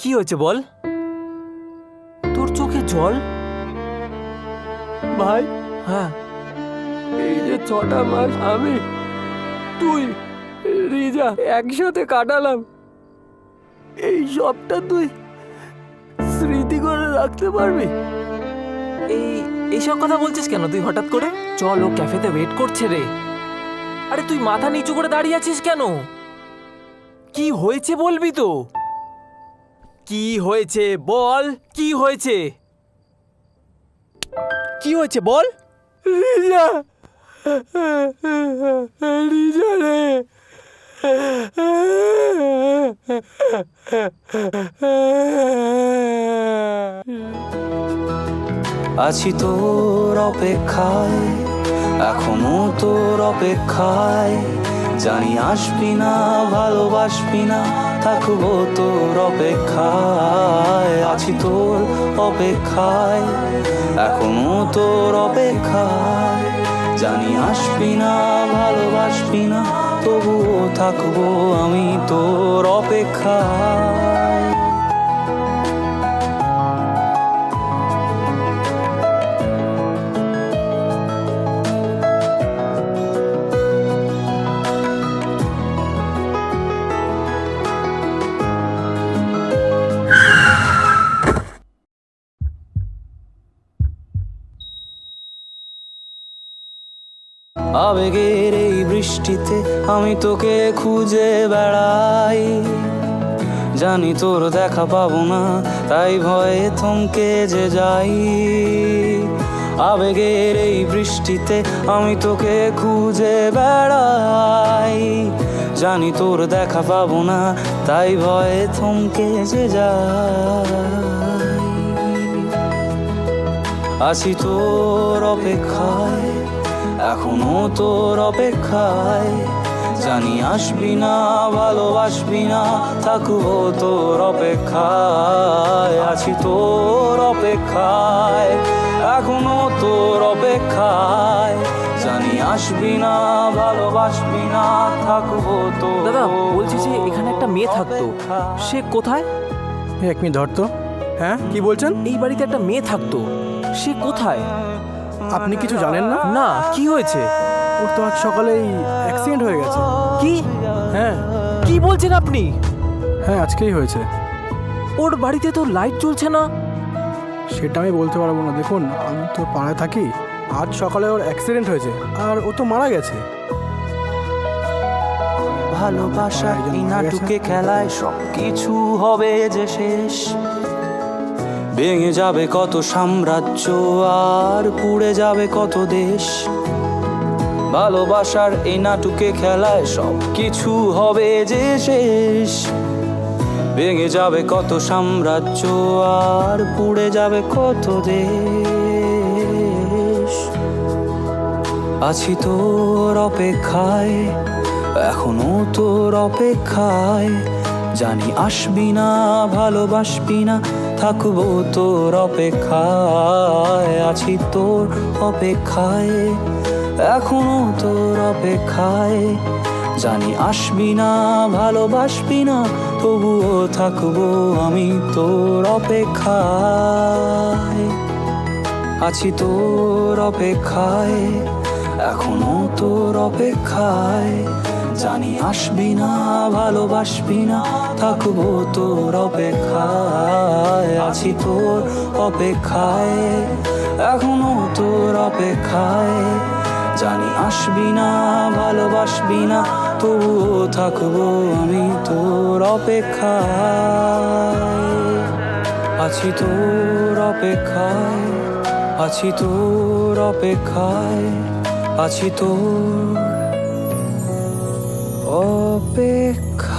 কি হয়েছে বল? তোর চোখে জল? ভাই, হ্যাঁ, এই যে 6টা মাস আমি তুই রিজা একসাথে কাটালাম, এই সবটা তুই স্মৃতি করে রাখতে পারবি? এইসব কথা বলছিস কেন তুই হঠাৎ করে? চল, ও ক্যাফেতে ওয়েট করছে রে। আরে তুই মাথা নিচু করে দাঁড়িয়ে আছিস কেন? কি হয়েছে বলবি তো? কি হয়েছে বল, কি হয়েছে? কি হয়েছে বল? রিজা, রিজা রে, আছি তোর অপেক্ষায়, এখনো তোর অপেক্ষায়, জানি আসবি না, ভালোবাসবি না, থাকবো তোর অপেক্ষায়। আছি তোর অপেক্ষায়, এখনো তোর অপেক্ষায়, জানি আসবি না, ভালোবাসবি না, তবুও থাকবো আমি তোর অপেক্ষায়। আবেগের এই বৃষ্টিতে আমি তোকে খুঁজে বেড়াই, জানি তোর দেখা পাবো না, তাই ভয়ে থমকে যে যাই। আবেগের এই বৃষ্টিতে আমি তোকে খুঁজে বেড়াই, জানি তোর দেখা পাবো না, তাই ভয়ে থমকে যে যাই। আছি তোর অপেক্ষায়, এখনো তোর অপেক্ষায়, জানি আসবি না, ভালোবাসবি না, থাকবো তোর অপেক্ষায়। আছি তোর অপেক্ষায়, এখনো তোর অপেক্ষায়, জানি আসবি না, ভালোবাসবি না, থাকবো তোর। দাদা বলছি যে এখানে একটা মেয়ে থাকতো, সে কোথায়? এক মিনিট ধর তো। হ্যাঁ, কি বলছেন? এই বাড়িতে একটা মেয়ে থাকতো, সে কোথায়? আপনি কিছু জানেন না? না, কি হয়েছে? ওর তো আজ সকালেই অ্যাক্সিডেন্ট হয়ে গেছে। কি? হ্যাঁ কি বলছেন আপনি? হ্যাঁ, আজকেই হয়েছে। ওর বাড়িতে তো লাইট জ্বলছে না। সেটা আমি বলতে পারবো না। দেখুন, আমি তো পাড়ায় থাকি, আজ সকালে ওর অ্যাক্সিডেন্ট হয়েছে আর ও তো মারা গেছে। ভালোবাসা এই নাটুকে খেলায় সব কিছু হবে যে শেষ, ভেঙে যাবে কত সাম্রাজ্য আর পুড়ে যাবে কত দেশ। ভালোবাসার এই নাটুকে খেলায় সব কিছু হবে যে শেষ, ভেঙে যাবে কত সাম্রাজ্য আর পুড়ে যাবে কত দেশ। আছি তোর অপেক্ষায়, এখনো তোর অপেক্ষায়, জানি আসবি না, ভালোবাসবি না, থাকবো তোর অপেক্ষায়। আছি তোর অপেক্ষায়, এখনো তোর অপেক্ষায়, জানি আসবি না, ভালোবাসবি না, তবুও থাকবো আমি তোর অপেক্ষায়। আছি তোর অপেক্ষায়, এখনো তোর অপেক্ষায়, জানি আসবি না, ভালোবাসবি না, থাকবো তোর অপেক্ষায়। আছি তোর অপেক্ষায়, এখনো তোর অপেক্ষায়, জানি আসবি না, ভালোবাসবি না, তবুও থাকবো আমি তোর অপেক্ষায়। আছি তোর অপেক্ষায়, আছি তোর অপেক্ষায়, আছি তোর অপেক্ষা।